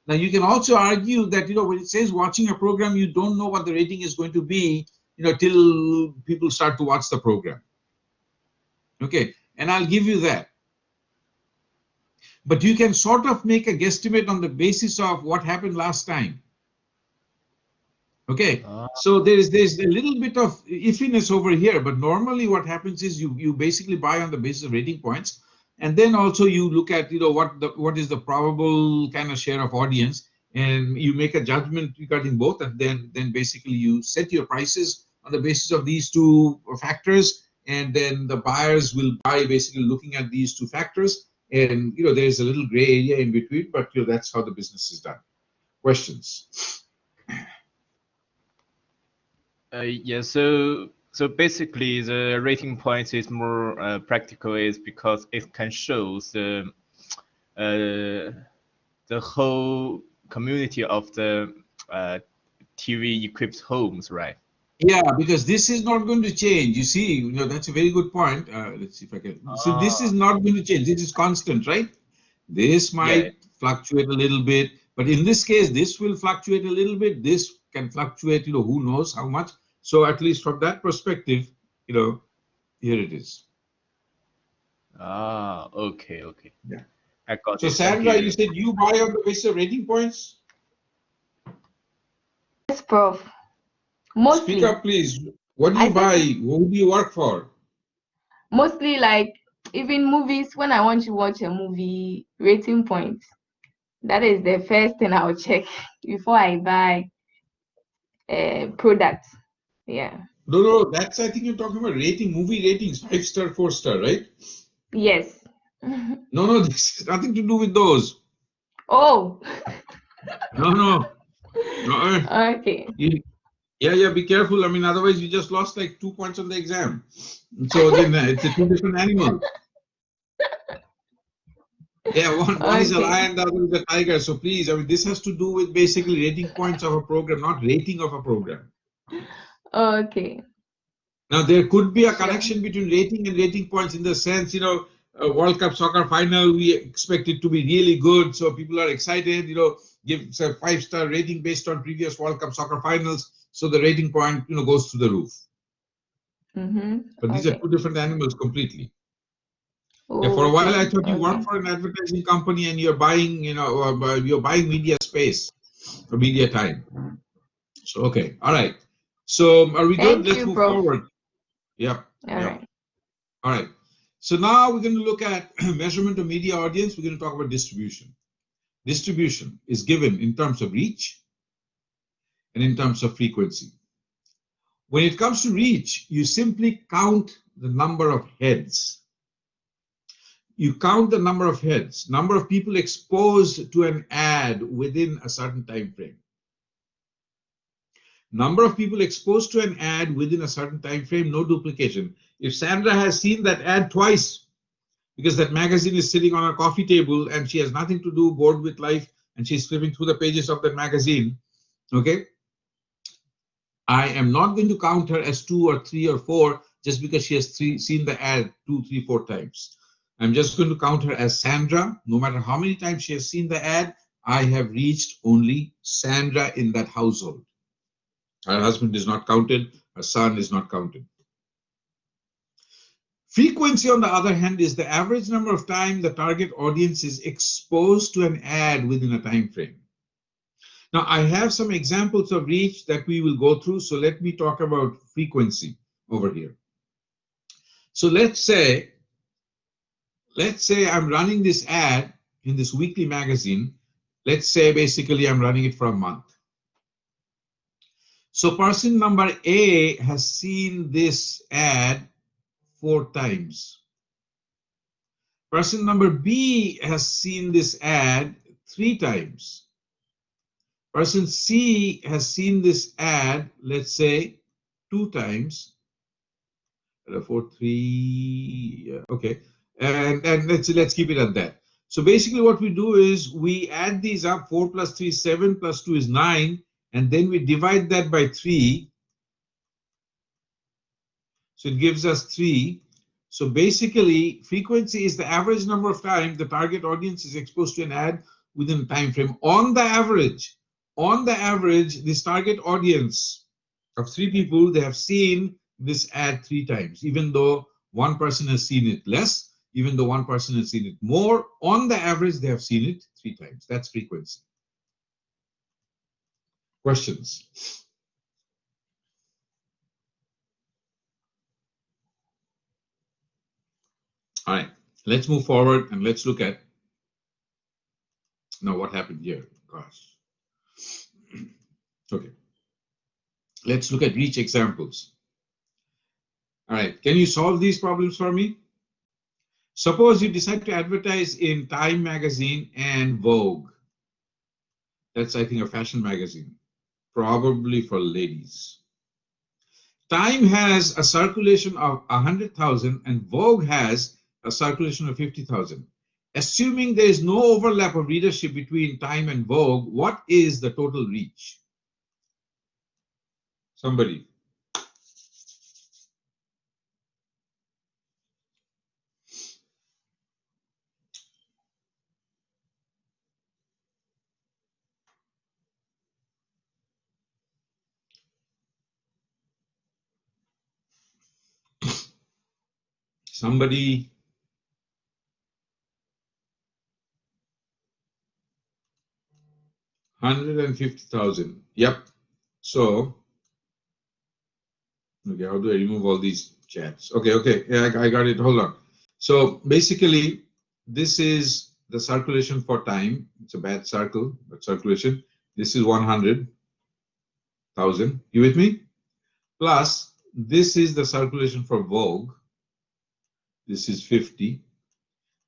Now you can also argue that when it says watching a program, you don't know what the rating is going to be till people start to watch the program. Okay, and I'll give you that. But you can sort of make a guesstimate on the basis of what happened last time. Okay, so there's a little bit of iffiness over here, but normally what happens is you basically buy on the basis of rating points, and then also you look at what is the probable kind of share of audience, and you make a judgment regarding both, and then basically you set your prices on the basis of these two factors, and then the buyers will buy basically looking at these two factors, and there's a little gray area in between, but that's how the business is done. Questions? Yeah, so basically the rating points is more practical is because it can show the whole community of the TV equipped homes, right? Yeah, because this is not going to change. You see, that's a very good point. Let's see if I can. So this is not going to change. This is constant, right? This might fluctuate a little bit, but in this case, this will fluctuate a little bit. This can fluctuate, who knows how much. So at least from that perspective, here it is. Okay. Yeah. I got So it. Thank Sandra, you. you said you buy on the basis of rating points? Yes, Prof. Speak Mostly, up, please. What do I you said buy? Who do you work for? mostly like even movies, when I want to watch a movie, rating points. That is the first thing I'll check before I buy products. Yeah. No, that's, I think you're talking about rating, movie ratings, 5-star, 4-star, right? Yes. No, this has nothing to do with those. Oh. No. Okay. Yeah, be careful. I mean, otherwise you just lost like 2 points on the exam. So then it's a two different animals. Yeah, one is a Okay. lion, the other is a tiger. So please, I mean, this has to do with basically rating points of a program, not rating of a program. Okay. Now, there could be a Sure. connection between rating and rating points in the sense, World Cup soccer final, we expect it to be really good. So people are excited, give a 5-star rating based on previous World Cup soccer finals. So the rating point, goes through the roof. But these are Okay. two different animals completely. Yeah, for a Okay. while I thought you Okay. work for an advertising company and you're buying, you're buying media space or media time. So, okay, all right. So are we good? Thank Let's you, move Prof. forward. Yep. All right. All right. So now we're going to look at measurement of media audience. We're going to talk about distribution. Distribution is given in terms of reach and in terms of frequency. When it comes to reach, you simply count the number of heads. You count the number of heads, number of people exposed to an ad within a certain time frame. Number of people exposed to an ad within a certain time frame, no duplication. If Sandra has seen that ad twice, because that magazine is sitting on a coffee table and she has nothing to do, bored with life, and she's flipping through the pages of that magazine, okay? I am not going to count her as 2 or 3 or 4 just because she has seen the ad 2, 3, 4 times. I'm just going to count her as Sandra. No matter how many times she has seen the ad, I have reached only Sandra in that household. Her husband is not counted, her son is not counted. Frequency, on the other hand, is the average number of times the target audience is exposed to an ad within a time frame. Now, I have some examples of reach that we will go through, so let me talk about frequency over here. So let's say I'm running this ad in this weekly magazine. Let's say basically I'm running it for a month. So person number A has seen this ad 4 times. Person number B has seen this ad 3 times. Person C has seen this ad, let's say, 2 times. 4, 3, okay. And let's keep it at that. So basically what we do is we add these up. 4 plus 3 is 7, plus 2 is 9, and then we divide that by 3. So it gives us 3. So basically, frequency is the average number of times the target audience is exposed to an ad within a time frame. On the average, this target audience of 3 people, they have seen this ad 3 times, even though one person has seen it less, even though one person has seen it more. On the average, they have seen it 3 times. That's frequency. Questions? All right, let's move forward and let's look at now what happened here. Gosh. Okay. Let's look at reach examples. All right, can you solve these problems for me? Suppose you decide to advertise in Time magazine and Vogue. That's, I think, a fashion magazine, probably for ladies. Time has a circulation of 100,000 and Vogue has a circulation of 50,000. Assuming there is no overlap of readership between Time and Vogue, what is the total reach? Somebody. Somebody. $150,000. Yep. So, okay, how do I remove all these chats? Okay. Yeah, I got it. Hold on. So basically, this is the circulation for Time. It's a bad circle, but circulation. This is 100,000. You with me? Plus this is the circulation for Vogue. This is 50.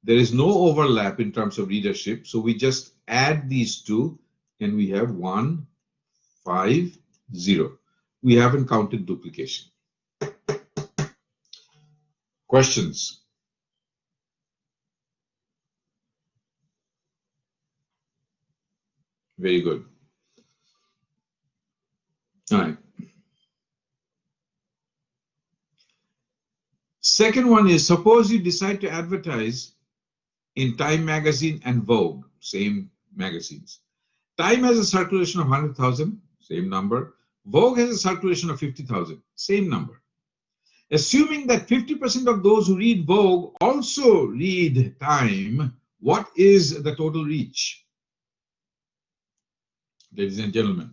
There is no overlap in terms of readership, so we just add these two and we have 150. We haven't counted duplication. Questions? Very good. All right. Second one is, suppose you decide to advertise in Time magazine and Vogue, same magazines. Time has a circulation of 100,000, same number. Vogue has a circulation of 50,000, same number. Assuming that 50% of those who read Vogue also read Time, what is the total reach? Ladies and gentlemen.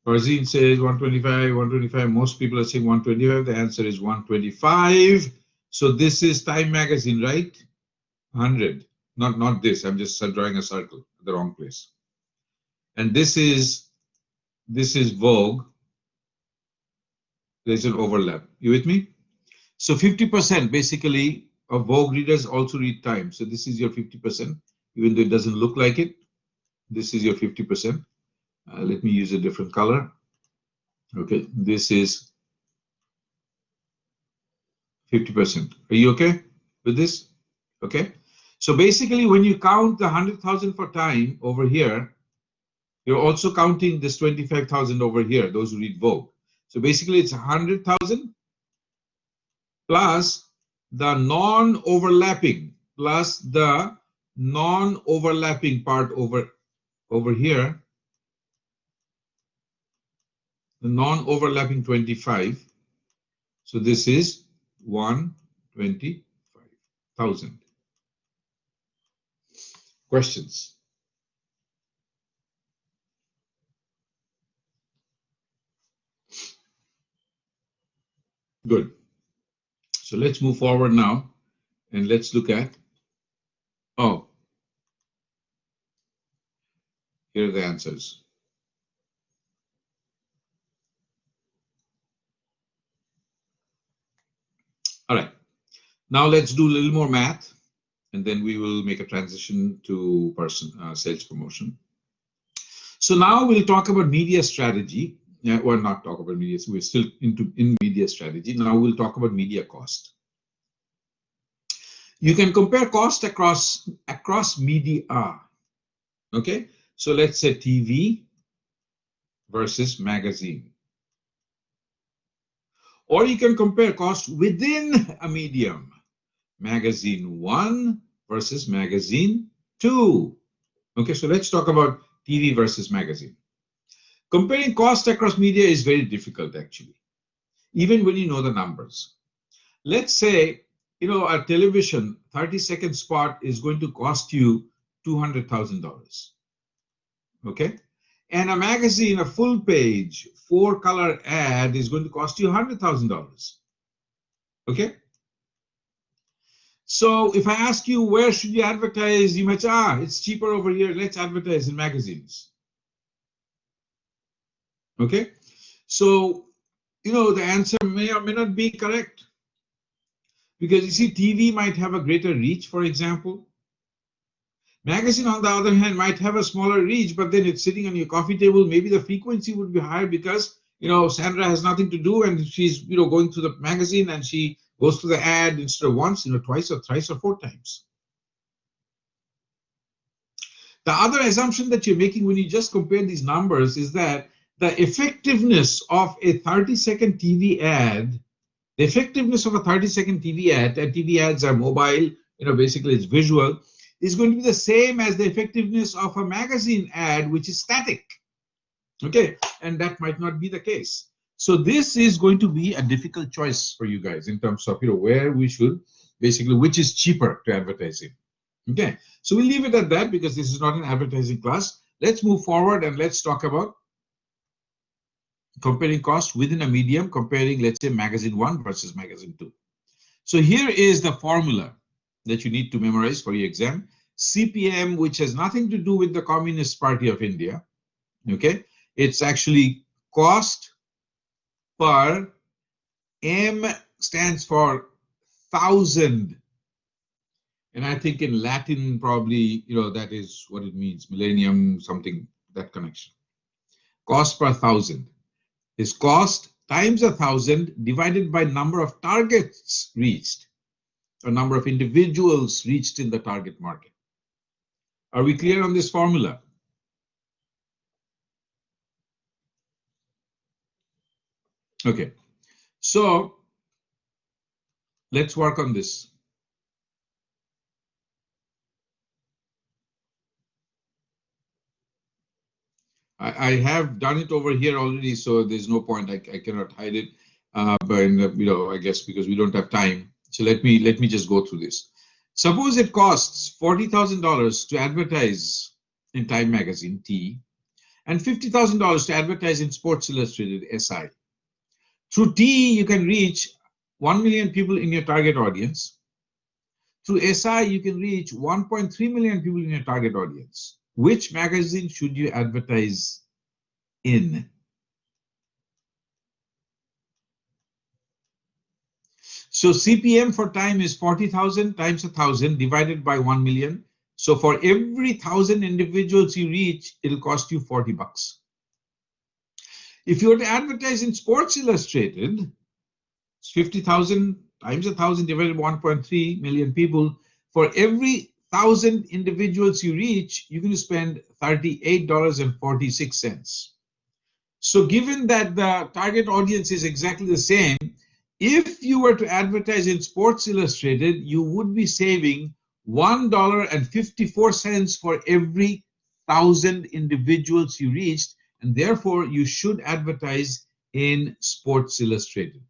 Farzeen says 125, 125. Most people are saying 125. The answer is 125. So this is Time magazine, right? 100. Not this. I'm just drawing a circle at the wrong place. And this is Vogue. There's an overlap. You with me? So 50% basically of Vogue readers also read Time. So this is your 50%, even though it doesn't look like it. This is your 50%. Let me use a different color. Okay, this is 50%. Are you okay with this? Okay. So basically, when you count the 100,000 for Time over here, you're also counting this 25,000 over here, those who read Vogue. So basically, it's 100,000 plus the non-overlapping, plus the non-overlapping part over here, the non-overlapping 25. So this is 125,000. Questions? Good. So let's move forward now and let's look at, oh, here are the answers. All right. Now let's do a little more math, and then we will make a transition to sales promotion. So now we'll talk about media strategy. Well, not talk about media. So we're still in media strategy. Now we'll talk about media cost. You can compare cost across media. Okay. So let's say TV versus magazine. Or you can compare cost within a medium. Magazine 1 versus magazine 2. Okay, so let's talk about TV versus magazine. Comparing cost across media is very difficult, actually, even when you know the numbers. Let's say, a television 30-second spot is going to cost you $200,000. Okay, and a magazine, a full page, 4-color ad is going to cost you $100,000. Okay. So if I ask you, where should you advertise? You might say, it's cheaper over here. Let's advertise in magazines. Okay. So, the answer may or may not be correct. Because you see, TV might have a greater reach, for example. Magazine, on the other hand, might have a smaller reach, but then it's sitting on your coffee table. Maybe the frequency would be higher because, Sandra has nothing to do and she's, going through the magazine and she goes to the ad instead of once, twice or thrice or 4 times. The other assumption that you're making when you just compare these numbers is that the effectiveness of a 30-second TV ad, the effectiveness of a 30-second TV ad, and TV ads are mobile, basically it's visual, is going to be the same as the effectiveness of a magazine ad, which is static. Okay, and that might not be the case. So this is going to be a difficult choice for you guys in terms of where we should basically, which is cheaper to advertise in. Okay, so we'll leave it at that because this is not an advertising class. Let's move forward and let's talk about comparing cost within a medium, comparing, let's say, magazine 1 versus magazine 2. So here is the formula that you need to memorize for your exam. CPM, which has nothing to do with the Communist Party of India, okay, It's actually cost per, M stands for 1,000. And I think in Latin, probably, that is what it means, millennium, something, that connection. Cost per 1,000 is cost times 1,000 divided by number of targets reached, or number of individuals reached in the target market. Are we clear on this formula? Okay, so let's work on this. I have done it over here already, so there's no point. I cannot hide it, but I guess because we don't have time. So let me just go through this. Suppose it costs $40,000 to advertise in Time Magazine T, and $50,000 to advertise in Sports Illustrated SI. Through T, you can reach 1 million people in your target audience. Through SI, you can reach 1.3 million people in your target audience. Which magazine should you advertise in? So CPM for Time is 40,000 times 1,000 divided by 1 million. So for every 1,000 individuals you reach, it'll cost you $40. If you were to advertise in Sports Illustrated, it's 50,000 times 1,000 divided by 1.3 million people. For every 1,000 individuals you reach, you're going to spend $38.46. So given that the target audience is exactly the same, if you were to advertise in Sports Illustrated, you would be saving $1.54 for every 1,000 individuals you reached, and therefore you should advertise in Sports Illustrated.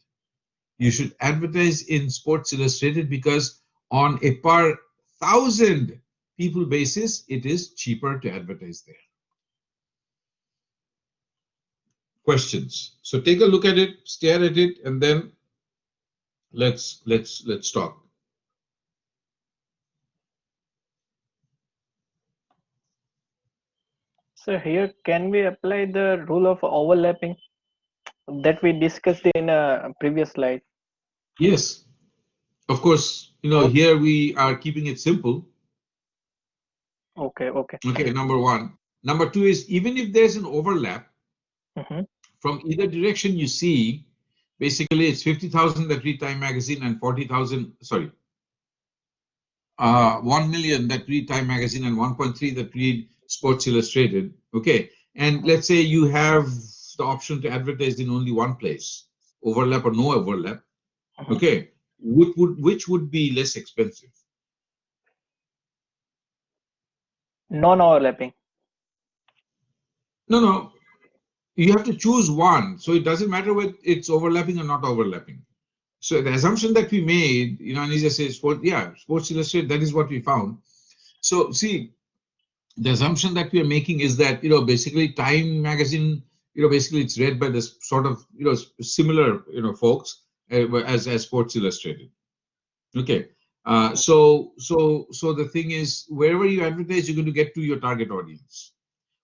You should advertise in Sports Illustrated because on a per 1,000 people basis, it is cheaper to advertise there. Questions? So take a look at it, stare at it, and then let's talk. So here, can we apply the rule of overlapping that we discussed in a previous slide? Yes, of course. Here we are keeping it simple. Okay. Okay, number one. Number two is, even if there's an overlap, from either direction you see, basically it's 50,000 that read Time Magazine and 40,000, 1 million that read Time Magazine and 1.3 that read Sports Illustrated. Okay, and let's say you have the option to advertise in only one place, overlap or no overlap. Okay, which would be less expensive? Non-overlapping. No. You have to choose one. So it doesn't matter whether it's overlapping or not overlapping. So the assumption that we made, Anisa says, Sports Illustrated, that is what we found. So see, the assumption that we are making is that, basically Time Magazine, basically it's read by this sort of, similar, folks as Sports Illustrated. Okay. So the thing is, wherever you advertise, you're going to get to your target audience.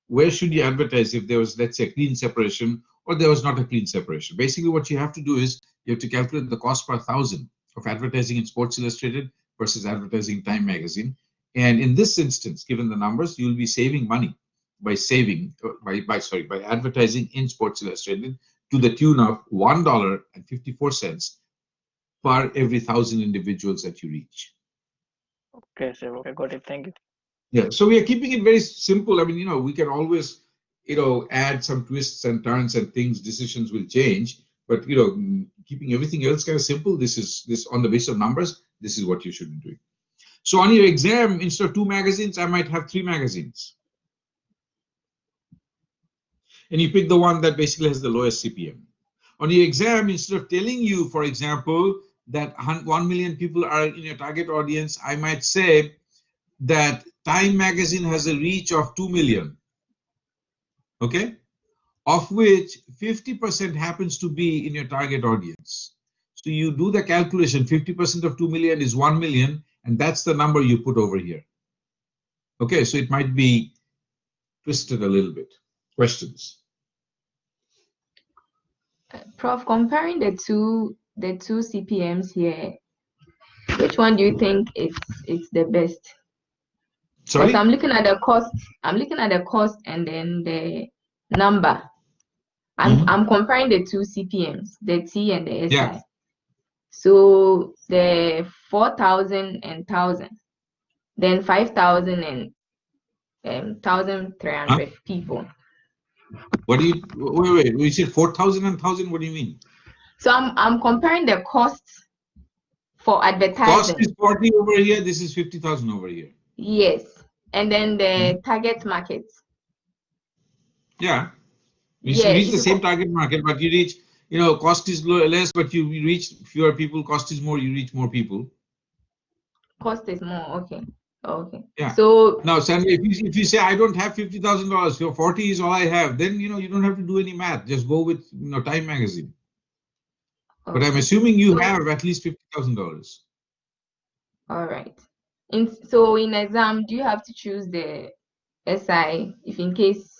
Where should you advertise if there was, let's say, clean separation or there was not a clean separation? Basically, what you have to do is you have to calculate the cost per 1,000 of advertising in Sports Illustrated versus advertising Time Magazine. And in this instance, given the numbers, you'll be saving money by advertising in Sports Illustrated to the tune of $1.54 per every 1,000 individuals that you reach. Okay, sir. Okay, got it. Thank you. Yeah, so we are keeping it very simple. I mean, we can always, add some twists and turns and things, decisions will change. But, keeping everything else kind of simple, this on the basis of numbers, this is what you should be doing. So on your exam, instead of 2 magazines, I might have 3 magazines. And you pick the one that basically has the lowest CPM. On your exam, instead of telling you, for example, that 1 million people are in your target audience, I might say that Time Magazine has a reach of 2 million, okay, of which 50% happens to be in your target audience. So you do the calculation, 50% of 2 million is 1 million, and that's the number you put over here. Okay, so it might be twisted a little bit. Questions? Prof, comparing the two CPMs here, which one do you think it's the best? Sorry? Because I'm looking at the cost. I'm looking at the cost and then the number. I'm comparing the two CPMs, the T and the SI. Yeah. So the 4,000 and 1,000, then 5,000 and 1,300 people. What do you wait? We said 4,000 and 1,000. What do you mean? So I'm comparing the costs for advertising. Cost is 40 over here. This is 50,000 over here. Yes, and then the target market. Yeah. You Yeah, reach if the you same target market, but you reach, cost is less, but you reach fewer people. Cost is more, you reach more people. cost is more. Okay. Okay. Yeah. So Now, Sandy, if you say I don't have $50,000, your 40 is all I have, then you don't have to do any math. Just go with Time Magazine. But I'm okay. assuming you have at least $50,000. All right. So in exam, do you have to choose the SI if in case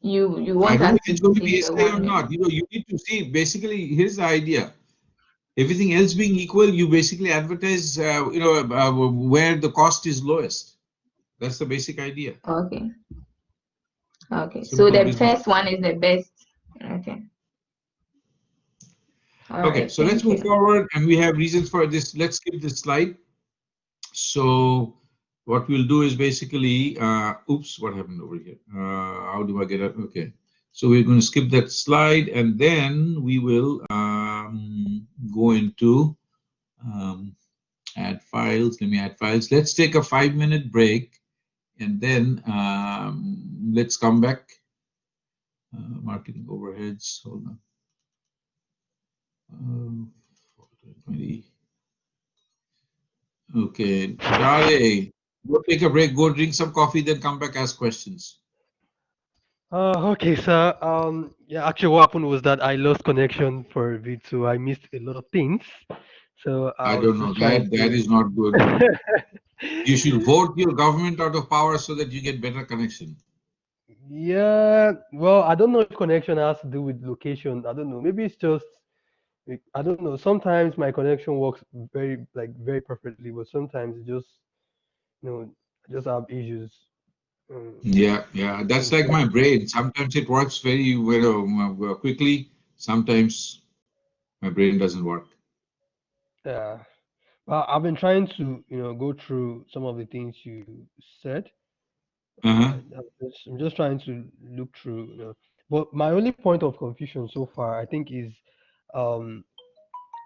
you I want don't know us if to it's going to take be the SI or one? not. You need to see. Basically, here's the idea. Everything else being equal, you basically advertise, where the cost is lowest. That's the basic idea. Okay. Okay. So Simple the business. first one is the best. Okay. All Okay, right. so let's Thank move you. forward, and we have reasons for this. Let's skip this slide. So what we'll do is basically, oops, what happened over here? How do I get it? Okay, so we're going to skip that slide, and then we will go into add files. Let me add files. Let's take a 5-minute break, and then let's come back. Marketing overheads. Hold on. 20. Okay, Dare, go take a break, go drink some coffee, then come back, ask questions. Okay, sir. Yeah, actually, what happened was that I lost connection for a bit, so I missed a lot of things. So I I was don't know. just trying That to. is not good. You should vote your government out of power so that you get better connection. Yeah, well, I don't know if connection has to do with location. I don't know. Maybe it's just, I don't know. Sometimes my connection works very perfectly, but sometimes it just, I just have issues. Yeah, that's like my Sometimes. brain. Sometimes it works very quickly. Sometimes my brain doesn't work. Yeah. Well, I've been trying to, go through some of the things you said. Uh-huh. I'm just trying to look through, But my only point of confusion so far, I think, is um,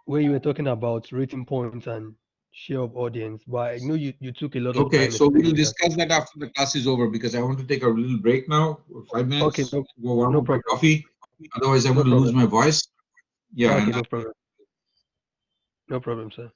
where you were talking about rating points and share of audience. But I know you took a lot of Okay, time so we'll explaining that. discuss that after the class is over because I want to take a little break now, 5 Okay, minutes, no, go warm no up my problem. coffee. Otherwise, I'm No going to lose problem. my voice. Yeah, Okay, and no problem. No problem, sir.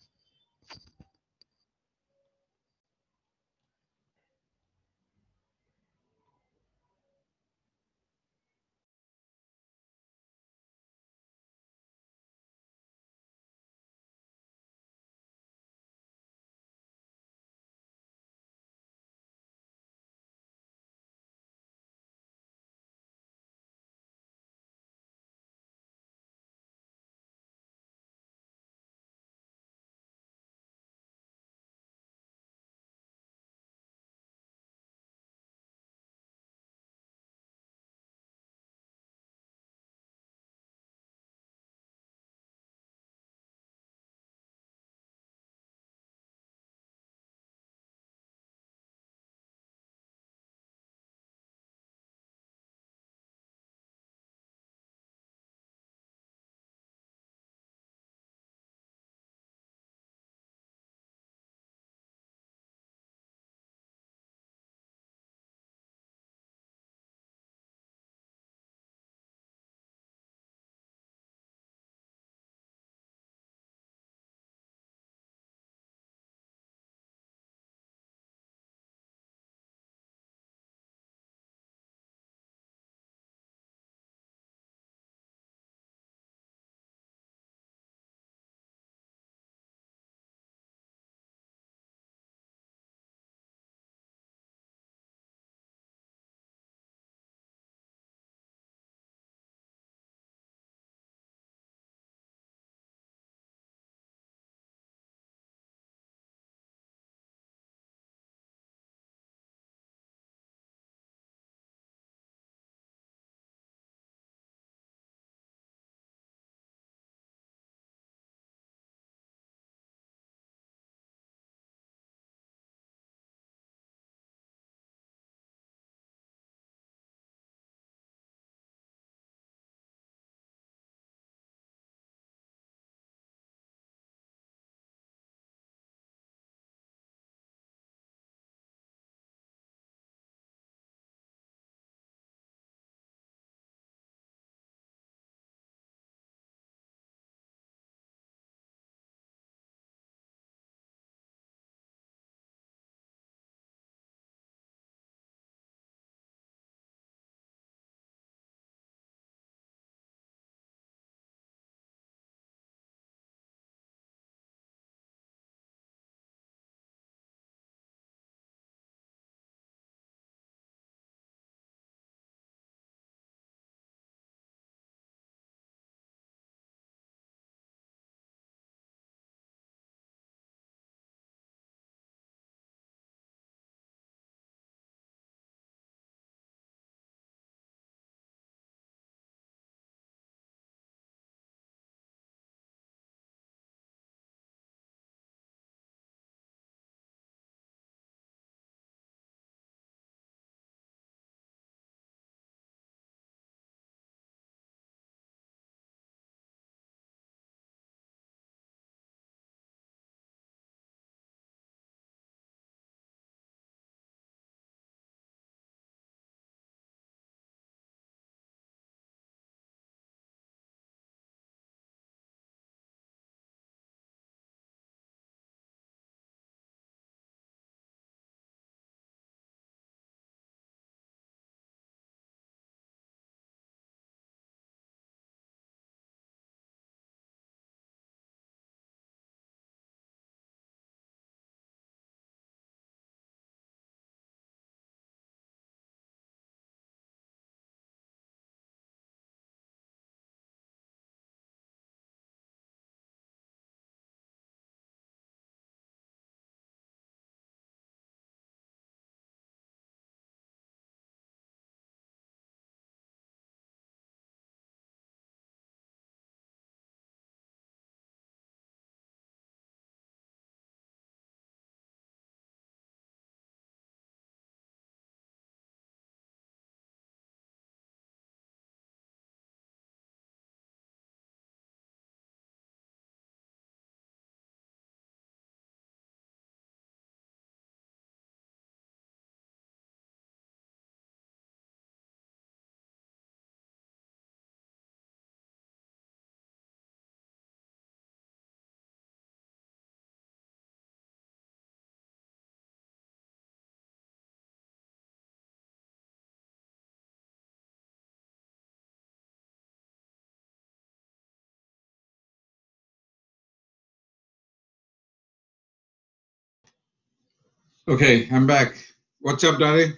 Okay, I'm back. What's up, Dare?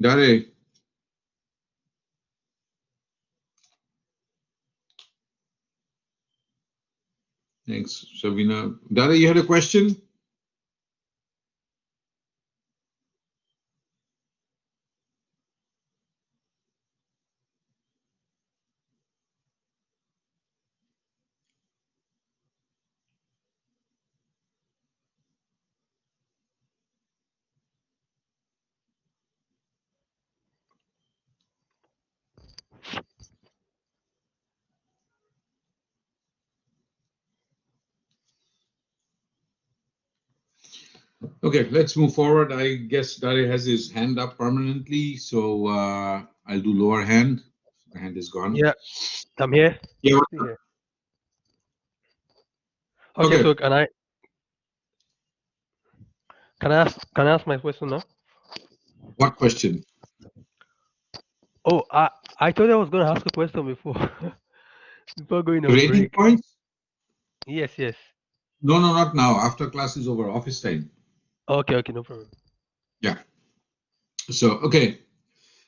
Dare. Thanks, Shavina. Dare, you had a question? Okay, let's move forward. I guess Dare has his hand up permanently, so I'll do lower hand. The hand is gone. Yeah, I'm here. Yeah. Still here. Okay, Okay. so can I ask my question now? What question? Oh, I thought I was gonna ask a question before before going on Rating break. points? Yes, yes. No, no, not now. After class is over, office time. Okay, okay, no problem. Yeah. So, okay.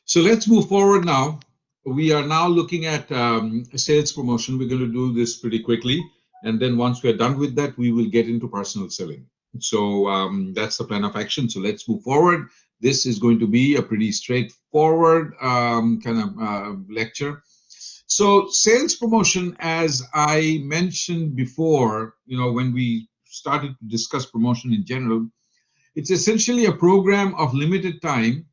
So let's move forward now. We are now looking at sales promotion. We're going to do this pretty quickly. And then once we're done with that, we will get into personal selling. So that's the plan of action. So let's move forward. This is going to be a pretty straightforward kind of lecture. So sales promotion, as I mentioned before, when we started to discuss promotion in general, it's essentially a program of limited time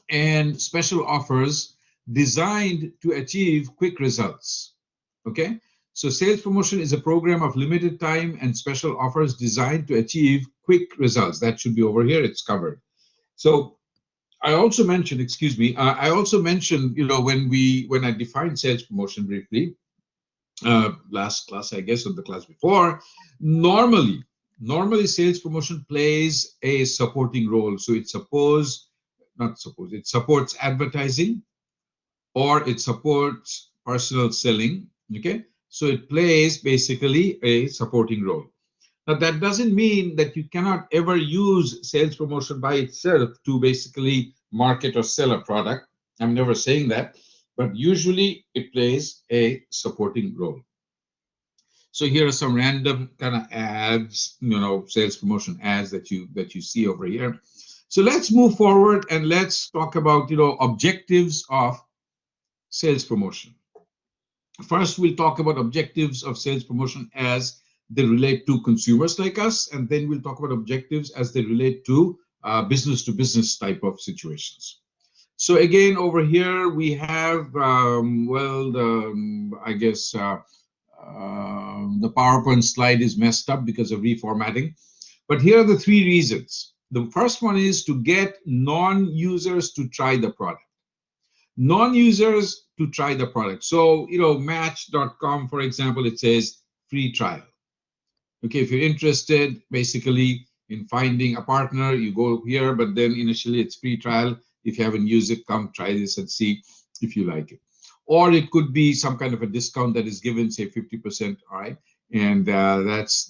and special offers designed to achieve quick results. Okay, so sales promotion is a program of limited time and special offers designed to achieve quick results. That should be over here, it's covered. So I also mentioned, excuse me, I also mentioned, when I defined sales promotion briefly, last class, I guess, or the class before, normally sales promotion plays a supporting role. So it supports advertising, or it supports personal selling. Okay, so it plays basically a supporting role. Now that doesn't mean that you cannot ever use sales promotion by itself to basically market or sell a product. I'm never saying that, but usually it plays a supporting role. So here are some random kind of ads, sales promotion ads that you see over here. So let's move forward and let's talk about, objectives of sales promotion. First, we'll talk about objectives of sales promotion as they relate to consumers like us, and then we'll talk about objectives as they relate to business type of situations. So again, over here we have, I guess the PowerPoint slide is messed up because of reformatting. But here are the three reasons. The first one is to get non-users to try the product. Non-users to try the product. So, Match.com, for example, it says free trial. Okay, if you're interested basically in finding a partner, you go here, but then initially it's free trial. If you haven't used it, come try this and see if you like it. Or it could be some kind of a discount that is given, say 50%, all right? And that's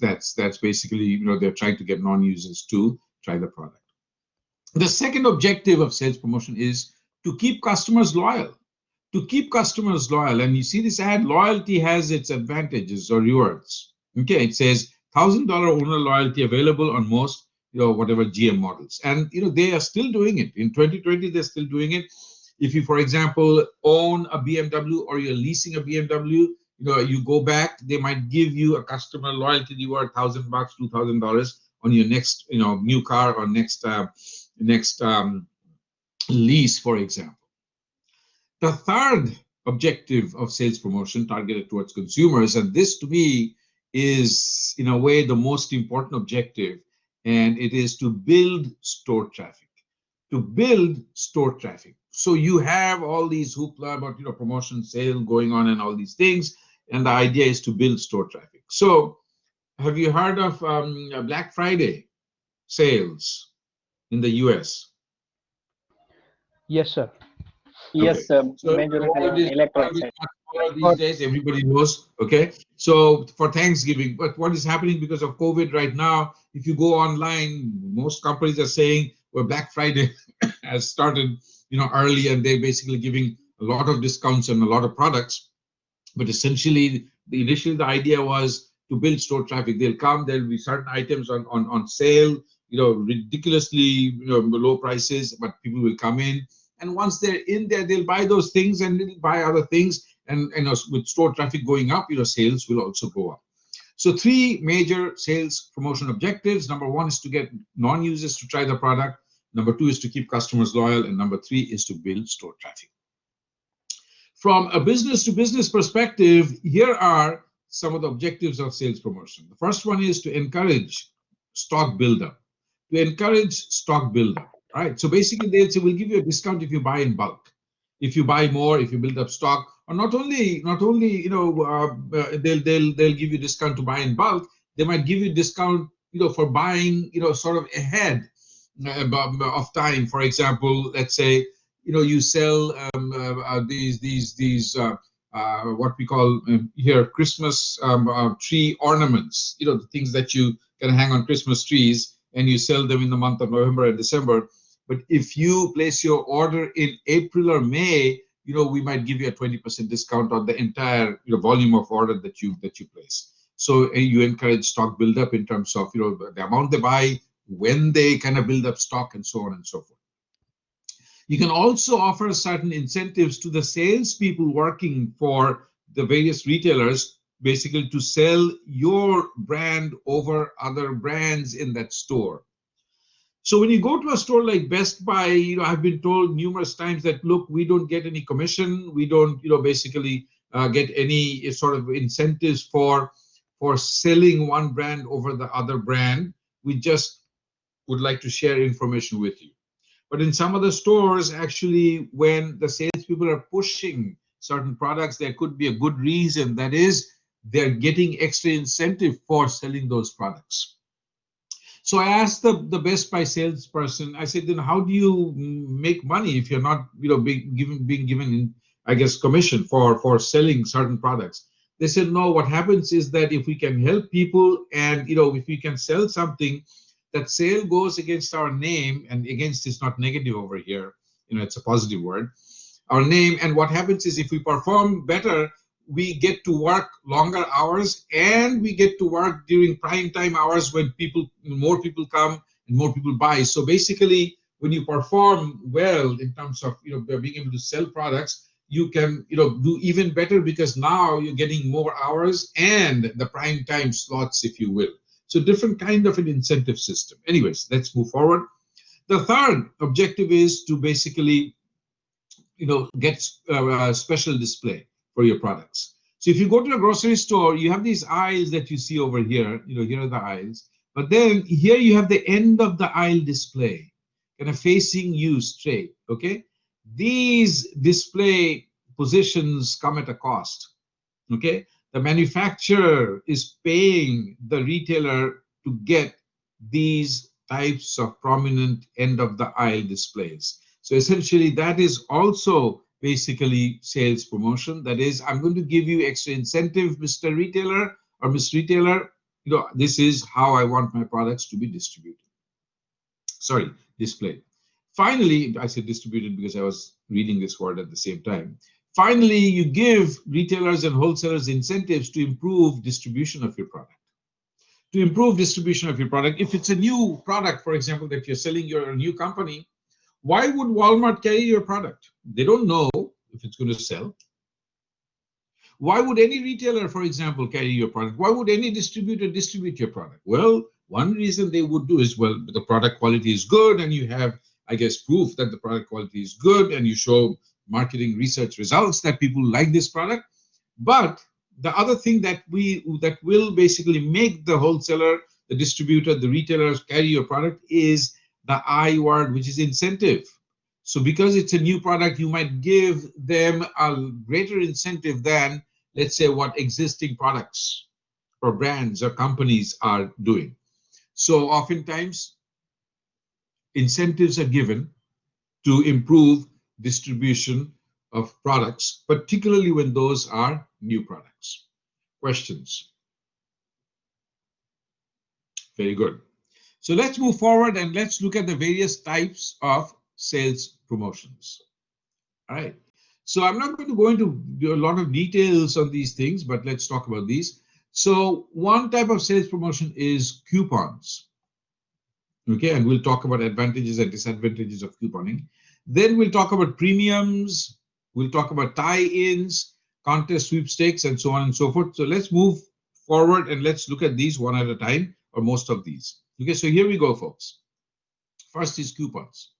basically, they're trying to get non-users to try the product. The second objective of sales promotion is to keep customers loyal. To keep customers loyal, and you see this ad, loyalty has its advantages or rewards. Okay, it says $1,000 owner loyalty available on most, whatever GM models, and they are still doing it in 2020. They're still doing it. If you, for example, own a BMW or you're leasing a BMW, you go back, they might give you a customer loyalty reward, $1,000, $2,000 on your next, new car or next lease, for example. The third objective of sales promotion targeted towards consumers, and this to me is in a way the most important objective, and it is to build store traffic. To build store traffic. So you have all these hoopla about promotion, sale going on and all these things, and the idea is to build store traffic. So have you heard of Black Friday sales in the US? Yes, sir. Yes, Okay. So majorly the world is electronic side. these days, everybody knows. Okay, so for Thanksgiving, but what is happening because of COVID right now? If you go online, most companies are saying, well, Black Friday has started, early, and they're basically giving a lot of discounts on a lot of products. But essentially, initially the idea was to build store traffic. They'll come, there'll be certain items on sale, ridiculously low prices, but people will come in. And once they're in there, they'll buy those things and they'll buy other things. And with store traffic going up, sales will also go up. So 3 major sales promotion objectives. Number 1 is to get non-users to try the product. Number 2 is to keep customers loyal. And number 3 is to build store traffic. From a business to business perspective, here are some of the objectives of sales promotion. The first one is to encourage stock buildup. To encourage stock buildup, right? So basically, they'll say, we'll give you a discount if you buy in bulk, if you buy more, if you build up stock, or not only they'll give you discount to buy in bulk. They might give you discount, for buying, sort of ahead of time. For example, let's say, you sell these what we call here Christmas tree ornaments, the things that you can hang on Christmas trees, and you sell them in the month of November and December. But if you place your order in April or May, we might give you a 20% discount on the entire volume of order that you place. So you encourage stock buildup in terms of the amount they buy, when they kind of build up stock, and so on and so forth. You can also offer certain incentives to the salespeople working for the various retailers, basically to sell your brand over other brands in that store. So when you go to a store like Best Buy, I've been told numerous times that, look, we don't get any commission. We don't, basically get any sort of incentives for selling one brand over the other brand. We just would like to share information with you. But in some other stores, actually, when the salespeople are pushing certain products, there could be a good reason. That is, they're getting extra incentive for selling those products. So I asked the Best Buy salesperson, I said, then how do you make money if you're not, being given, I guess, commission for selling certain products? They said, no, what happens is that if we can help people and, if we can sell something, that sale goes against our name, and against is not negative over here, it's a positive word, our name. And what happens is if we perform better, we get to work longer hours, and we get to work during prime time hours when more people come and more people buy. So basically, when you perform well in terms of being able to sell products, you can do even better, because now you're getting more hours and the prime time slots, if you will. So different kind of an incentive system. Anyways, let's move forward. The third objective is to basically, get a special display for your products. So if you go to a grocery store, you have these aisles that you see over here. Here are the aisles. But then here you have the end of the aisle display, kind of facing you straight. Okay, these display positions come at a cost. Okay. The manufacturer is paying the retailer to get these types of prominent end of the aisle displays. So essentially, that is also basically sales promotion. That is, I'm going to give you extra incentive, Mr. Retailer or Miss Retailer. This is how I want my products to be distributed. Sorry, displayed. Finally, I said distributed because I was reading this word at the same time. Finally, you give retailers and wholesalers incentives to improve distribution of your product. To improve distribution of your product, if it's a new product, for example, that you're selling, your new company, why would Walmart carry your product? They don't know if it's going to sell. Why would any retailer, for example, carry your product? Why would any distributor distribute your product? Well, one reason they would do is, well, the product quality is good, and you have, I guess, proof that the product quality is good, and you show marketing research results that people like this product. But the other thing that will basically make the wholesaler, the distributor, the retailers carry your product is the I word, which is incentive. So because it's a new product, you might give them a greater incentive than, let's say, what existing products or brands or companies are doing. So oftentimes, incentives are given to improve distribution of products, particularly when those are new products. Questions? Very good. So let's move forward and let's look at the various types of sales promotions. All right. So I'm not going to go into a lot of details on these things, but let's talk about these. So one type of sales promotion is coupons. Okay, and we'll talk about advantages and disadvantages of couponing. Then we'll talk about premiums, we'll talk about tie-ins, contest sweepstakes, and so on and so forth. So let's move forward and let's look at these one at a time, or most of these. Okay, so here we go, folks. First is coupons.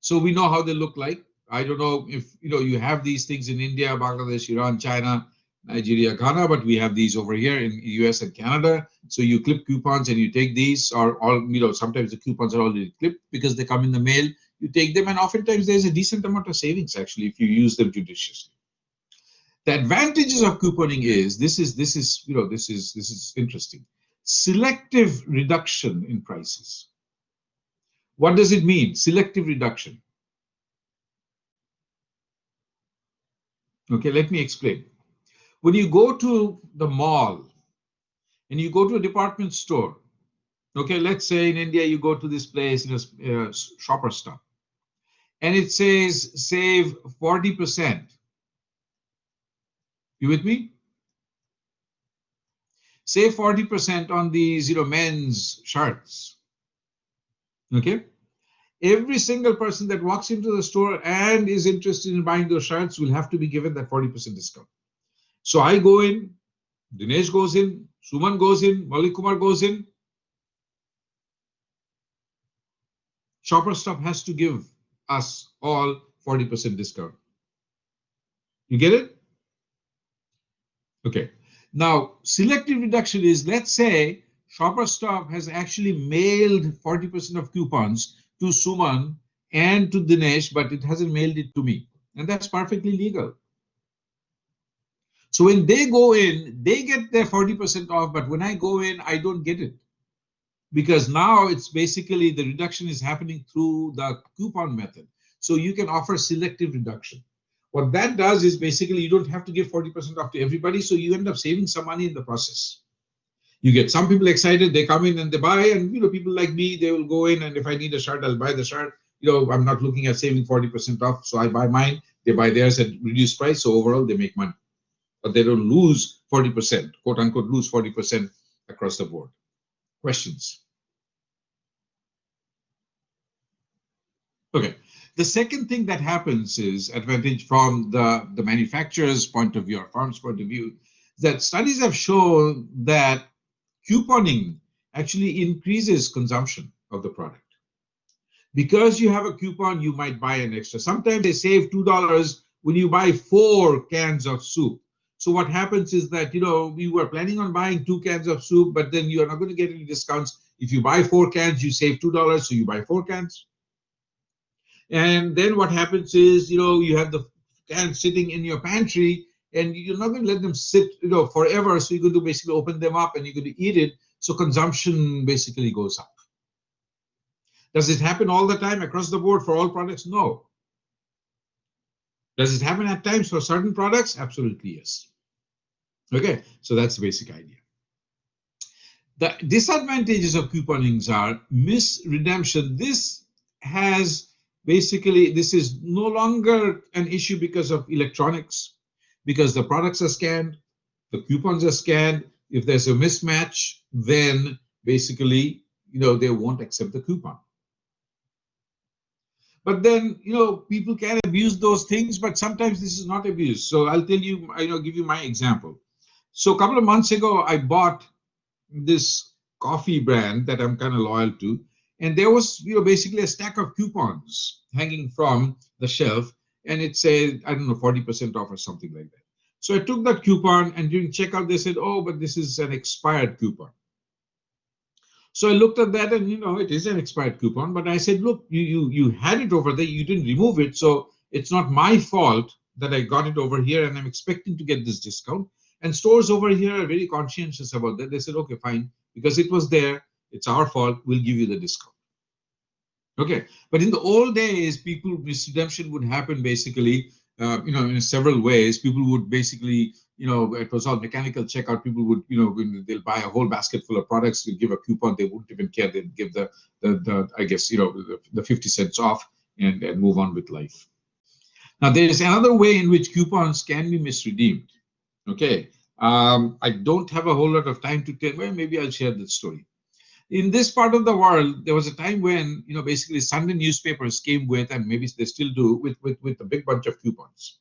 So we know how they look like. I don't know if you have these things in India, Bangladesh, Iran, China, Nigeria, Ghana, but we have these over here in US and Canada. So you clip coupons and you take these, or all, sometimes the coupons are already clipped because they come in the mail. You take them, and oftentimes there's a decent amount of savings actually if you use them judiciously. The advantages of couponing is this is interesting. Selective reduction in prices. What does it mean? Selective reduction. Okay, let me explain. When you go to the mall and you go to a department store, okay, let's say in India you go to this place, Shopper Stop, and it says save 40%. You with me? Save 40% on these, men's shirts. Okay. Every single person that walks into the store and is interested in buying those shirts will have to be given that 40% discount. So I go in, Dinesh goes in, Suman goes in, Malik Kumar goes in. Shopper Stop has to give us all 40% discount. You get it? Okay. Now, selective reduction is, let's say Shopper Stop has actually mailed 40% of coupons to Suman and to Dinesh, but it hasn't mailed it to me. And that's perfectly legal. So when they go in, they get their 40% off, but when I go in, I don't get it. Because now it's basically the reduction is happening through the coupon method. So you can offer selective reduction. What that does is basically you don't have to give 40% off to everybody, so you end up saving some money in the process. You get some people excited, they come in and they buy, and people like me, they will go in, and if I need a shirt, I'll buy the shirt. I'm not looking at saving 40% off, so I buy mine, they buy theirs at reduced price, so overall they make money. But they don't lose 40%, quote unquote, lose 40% across the board. Questions? Okay. The second thing that happens is advantage from the manufacturer's point of view or farm's point of view, that studies have shown that couponing actually increases consumption of the product. Because you have a coupon, you might buy an extra. Sometimes they save $2 when you buy 4 cans of soup. So what happens is that, we were planning on buying 2 cans of soup, but then you are not going to get any discounts. If you buy 4 cans, you save $2, so you buy 4 cans. And then what happens is, you have the cans sitting in your pantry, and you're not going to let them sit, forever. So you're going to basically open them up and you're going to eat it. So consumption basically goes up. Does it happen all the time across the board for all products? No. Does it happen at times for certain products? Absolutely, yes. Okay, so that's the basic idea. The disadvantages of couponings are misredemption. This is no longer an issue because of electronics, because the products are scanned, the coupons are scanned. If there's a mismatch, then basically, they won't accept the coupon. But then, people can abuse those things, but sometimes this is not abuse. So I'll tell you, give you my example. So a couple of months ago, I bought this coffee brand that I'm kind of loyal to. And there was, basically a stack of coupons hanging from the shelf. And it said, I don't know, 40% off or something like that. So I took that coupon, and during checkout, they said, oh, but this is an expired coupon. So I looked at that, and it is an expired coupon, but I said, look, you had it over there, you didn't remove it, so it's not my fault that I got it over here, and I'm expecting to get this discount. And stores over here are very conscientious about that. They said, okay, fine, because it was there, it's our fault, we'll give you the discount. Okay, but in the old days, people misredemption would happen basically, in several ways. People would basically, it was all mechanical checkout. People would, when they'll buy a whole basket full of products, they'll give a coupon. They wouldn't even care. They'd give the I guess, the 50 cents off and move on with life. Now, there is another way in which coupons can be misredeemed. Okay, I don't have a whole lot of time to tell. Well, maybe I'll share that story. In this part of the world, there was a time when, basically Sunday newspapers came with, and maybe they still do, with a big bunch of coupons.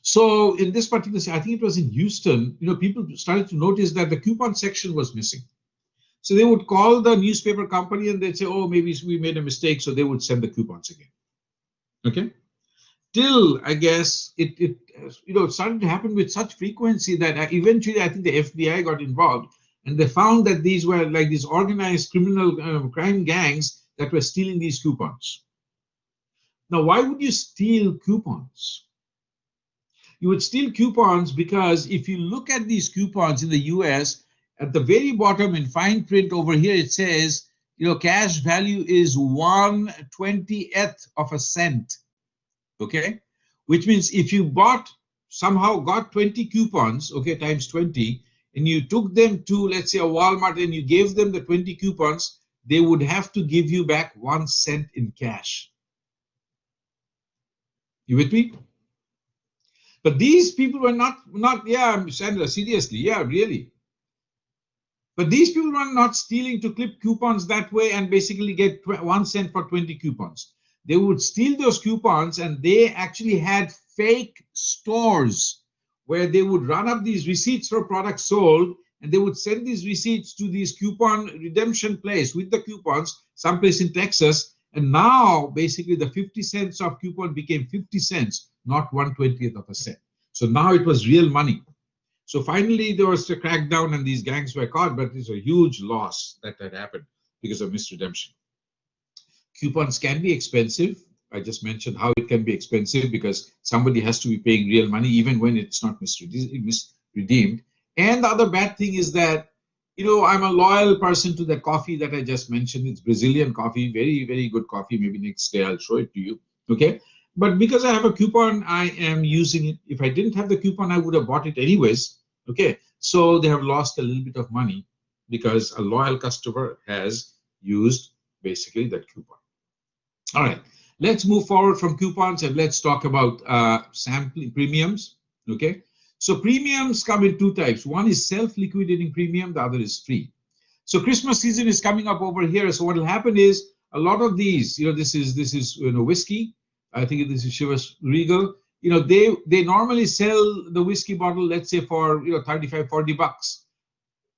So in this particular, I think it was in Houston, people started to notice that the coupon section was missing. So they would call the newspaper company and they'd say, oh, maybe we made a mistake. So they would send the coupons again. Okay. Till, I guess, it started to happen with such frequency that eventually I think the FBI got involved. And they found that these were like these organized criminal crime gangs that were stealing these coupons. Now, why would you steal coupons? You would steal coupons because if you look at these coupons in the US, at the very bottom in fine print over here, it says, cash value is 1/20th of a cent. Okay? Which means if you somehow got 20 coupons, okay, times 20, and you took them to, let's say, a Walmart and you gave them the 20 coupons, they would have to give you back 1 cent in cash. You with me? But these people were not, yeah, Sandra, seriously, yeah, really. But these people were not stealing to clip coupons that way and basically get 1 cent for 20 coupons. They would steal those coupons and they actually had fake stores where they would run up these receipts for products sold, and they would send these receipts to these coupon redemption place with the coupons, someplace in Texas. And now, basically, the 50 cents of coupon became 50 cents, not 1/20th of a cent. So now it was real money. So finally, there was a crackdown, and these gangs were caught, but it's a huge loss that had happened because of misredemption. Coupons can be expensive. I just mentioned how it can be expensive because somebody has to be paying real money even when it's not misredeemed. And the other bad thing is that, I'm a loyal person to the coffee that I just mentioned. It's Brazilian coffee, very, very good coffee. Maybe next day I'll show it to you. Okay. But because I have a coupon, I am using it. If I didn't have the coupon, I would have bought it anyways. Okay. So they have lost a little bit of money because a loyal customer has used basically that coupon. All right. Let's move forward from coupons and let's talk about sampling premiums. Okay, so premiums come in two types. One is self-liquidating premium, the other is free. So Christmas season is coming up over here. So what will happen is a lot of these, this is whiskey. I think this is Chivas Regal. They normally sell the whiskey bottle, let's say for $35-40.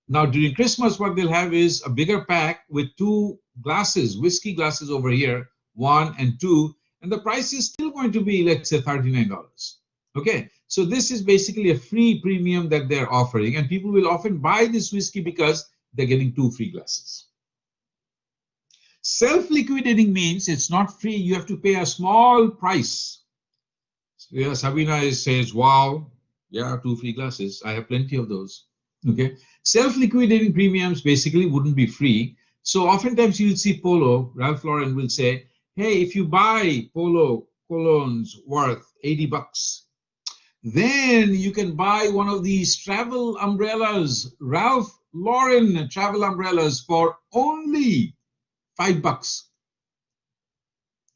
Now during Christmas, what they'll have is a bigger pack with 2 glasses, whiskey glasses over here. 1 and 2, and the price is still going to be, let's say, $39. Okay, so this is basically a free premium that they're offering, and people will often buy this whiskey because they're getting 2 free glasses. Self-liquidating means it's not free. You have to pay a small price. So, yeah, Sabina says, wow, yeah, 2 free glasses. I have plenty of those. Okay, self-liquidating premiums basically wouldn't be free. So oftentimes you'll see Polo, Ralph Lauren will say, hey, if you buy Polo colognes worth $80, then you can buy one of these travel umbrellas, Ralph Lauren travel umbrellas, for only $5.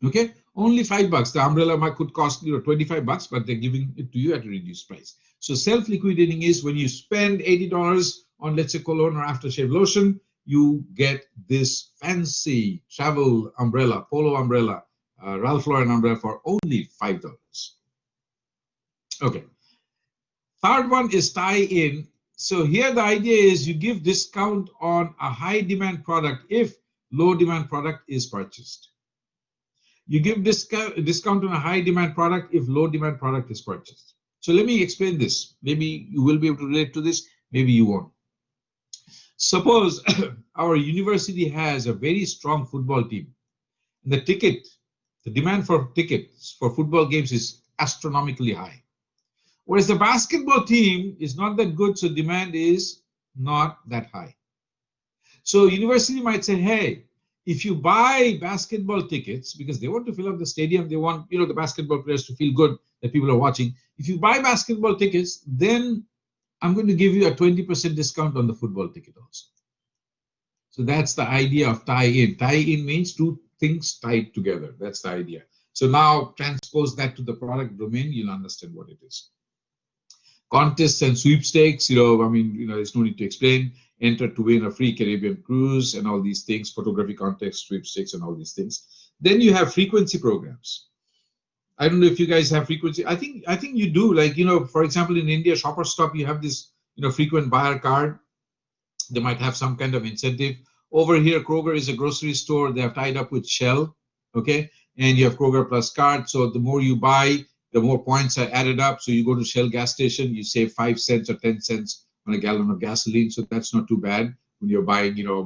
Okay, only $5. The umbrella could cost $25, but they're giving it to you at a reduced price. So self-liquidating is when you spend $80 on, let's say, cologne or aftershave lotion, you get this fancy travel umbrella, Polo umbrella, Ralph Lauren umbrella for only $5. Okay. Third one is tie-in. So here the idea is you give discount on a high demand product if low demand product is purchased. You give discount on a high demand product if low demand product is purchased. So let me explain this. Maybe you will be able to relate to this, maybe you won't. Suppose our university has a very strong football team. The demand for tickets for football games is astronomically high. Whereas the basketball team is not that good, so demand is not that high. So university might say, hey, if you buy basketball tickets, because they want to fill up the stadium, they want, you know, the basketball players to feel good that people are watching. If you buy basketball tickets, then I'm going to give you a 20% discount on the football ticket also. So that's the idea of tie-in. Tie-in means two things tied together. That's the idea. So now transpose that to the product domain, you'll understand what it is. Contests and sweepstakes, you know, I mean, you know, there's no need to explain. Enter to win a free Caribbean cruise and all these things, photography contests, sweepstakes, and all these things. Then you have frequency programs. I don't know if you guys have frequency. I think you do. Like, you know, for example, in India, Shopper Stop, you have this, you know, frequent buyer card. They might have some kind of incentive. Over here, Kroger is a grocery store. They have tied up with Shell, okay? And you have Kroger Plus card. So the more you buy, the more points are added up. So you go to Shell gas station, you save 5 cents or 10 cents on a gallon of gasoline. So that's not too bad when you're buying, you know,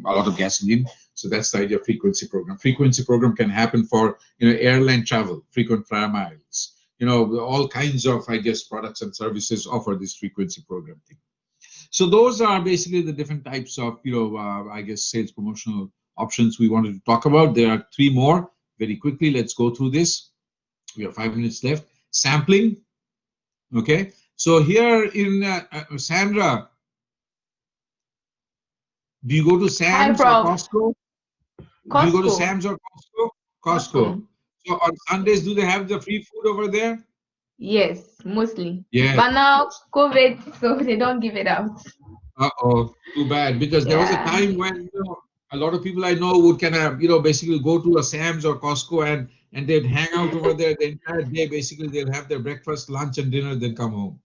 a lot of gasoline. So that's the idea of frequency program. Frequency program can happen for, you know, airline travel, frequent flyer miles. You know, all kinds of, I guess, products and services offer this frequency program thing. So those are basically the different types of, you know, I guess, sales promotional options we wanted to talk about. There are 3 more. Very quickly, let's go through this. We have 5 minutes left. Sampling. Okay. So here in Sandra, do you go to Sam's or Costco? Do you go to Sam's or Costco? Costco. So on Sundays, do they have the free food over there? Yes, mostly. Yeah. But now COVID, so they don't give it out. Uh-oh, too bad. Because there was a time when, you know, a lot of people I know would kind of, you know, basically go to a Sam's or Costco and they'd hang out over there the entire day. Basically, they'll have their breakfast, lunch, and dinner, then come home.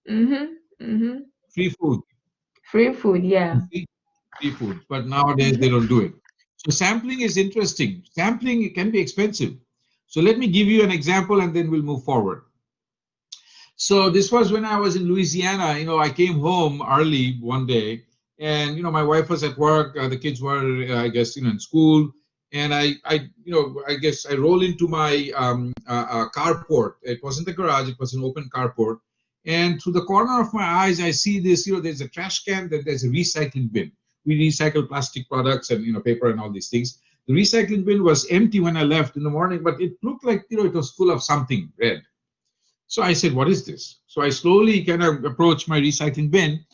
Free food. Free food, yeah. Free food. But nowadays, they don't do it. So sampling is interesting. Sampling can be expensive. So let me give you an example and then we'll move forward. So this was when I was in Louisiana. You know, I came home early one day and, you know, my wife was at work. The kids were, I guess, you know, in school. And I guess I roll into my carport. It wasn't a garage. It was an open carport. And through the corner of my eyes, I see this, you know, there's a trash can, then there's a recycling bin. We recycle plastic products and, you know, paper and all these things. The recycling bin was empty when I left in the morning, but it looked like, you know, it was full of something red. So I said, what is this? So I slowly kind of approached my recycling bin.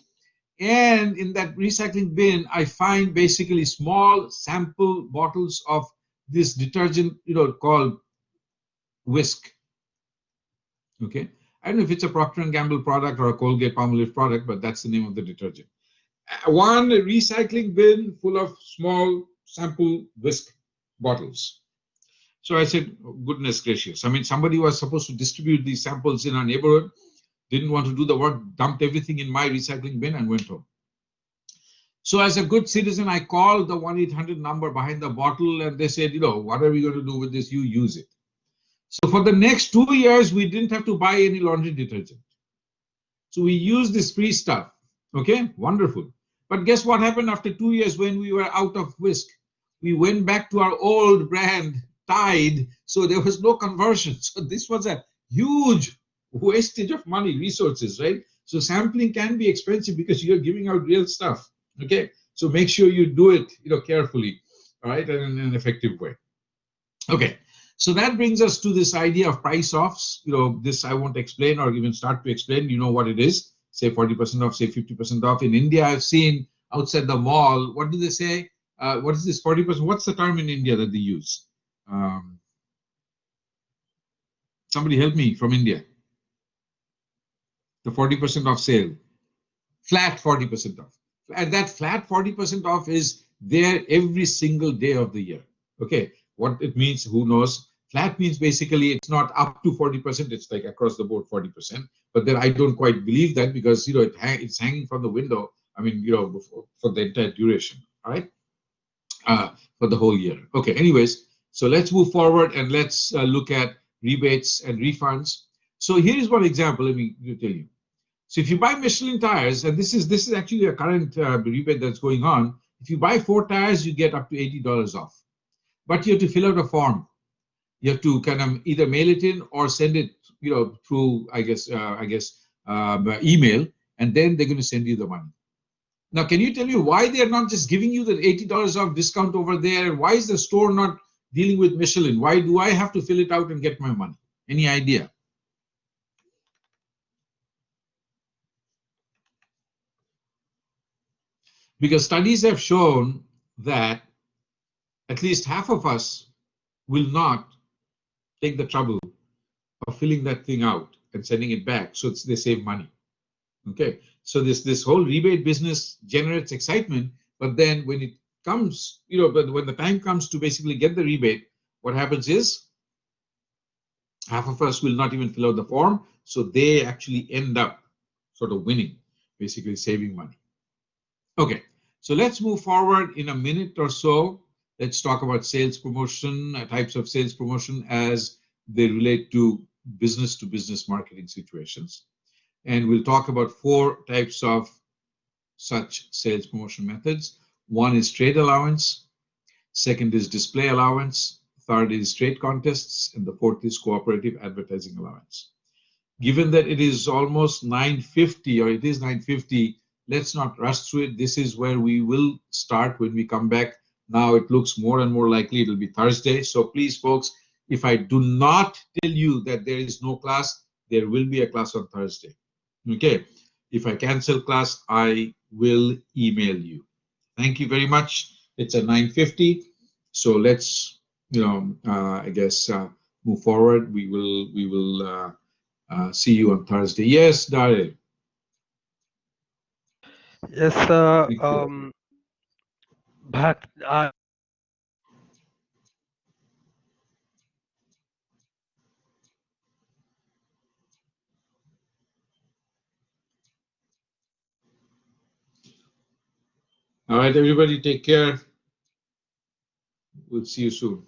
And in that recycling bin, I find basically small sample bottles of this detergent, you know, called Whisk. Okay. I don't know if it's a Procter & Gamble product or a Colgate-Palmolive product, but that's the name of the detergent. One recycling bin full of small sample Whisk bottles. So I said, oh, goodness gracious. I mean, somebody was supposed to distribute these samples in our neighborhood, didn't want to do the work, dumped everything in my recycling bin and went home. So as a good citizen, I called the 1-800 number behind the bottle and they said, you know, what are we going to do with this? You use it. So for the next 2 years, we didn't have to buy any laundry detergent. So we used this free stuff. Okay, wonderful. But guess what happened after 2 years when we were out of Whisk? We went back to our old brand, Tide. So there was no conversion. So this was a huge wastage of money, resources, right? So sampling can be expensive because you're giving out real stuff. Okay, so make sure you do it, you know, carefully, all right, and in an effective way. Okay. So that brings us to this idea of price offs. You know, this I won't explain or even start to explain. You know what it is. Say 40% off, say 50% off. In India, I've seen outside the mall, what do they say? What is this 40%? What's the term in India that they use? Somebody help me from India. The 40% off sale. Flat 40% off. And that flat 40% off is there every single day of the year. Okay, what it means, who knows? Flat means basically it's not up to 40%, it's like across the board 40%. But then I don't quite believe that because, you know, it's hanging from the window, I mean, you know, for the entire duration, all right? For the whole year. Okay, anyways, so let's move forward and let's look at rebates and refunds. So here is one example, let me tell you. So if you buy Michelin tires, and this is actually a current rebate that's going on, if you buy 4 tires, you get up to $80 off. But you have to fill out a form. You have to kind of either mail it in or send it, you know, through, I guess, email, and then they're going to send you the money. Now, can you tell me why they are not just giving you the $80 off discount over there? Why is the store not dealing with Michelin? Why do I have to fill it out and get my money? Any idea? Because studies have shown that at least half of us will not take the trouble of filling that thing out and sending it back, so they save money. Okay, so this whole rebate business generates excitement, but then when it comes, but when the time comes to basically get the rebate, what happens is half of us will not even fill out the form, so they actually end up sort of winning, basically saving money. Okay, so let's move forward in a minute or so. Let's talk about sales promotion, types of sales promotion as they relate to business marketing situations. And we'll talk about 4 types of such sales promotion methods. One is trade allowance, second is display allowance, third is trade contests, and the fourth is cooperative advertising allowance. Given that it is almost 9:50, or it is 9:50, let's not rush through it. This is where we will start when we come back. Now it looks more and more likely it'll be Thursday. So please, folks, if I do not tell you that there is no class, there will be a class on Thursday. Okay, if I cancel class, I will email you. Thank you very much. It's at 9:50, so let's I guess move forward. We will see you on Thursday. Yes, Daryl. Yes, Thank you. back. All right, everybody, take care. We'll see you soon.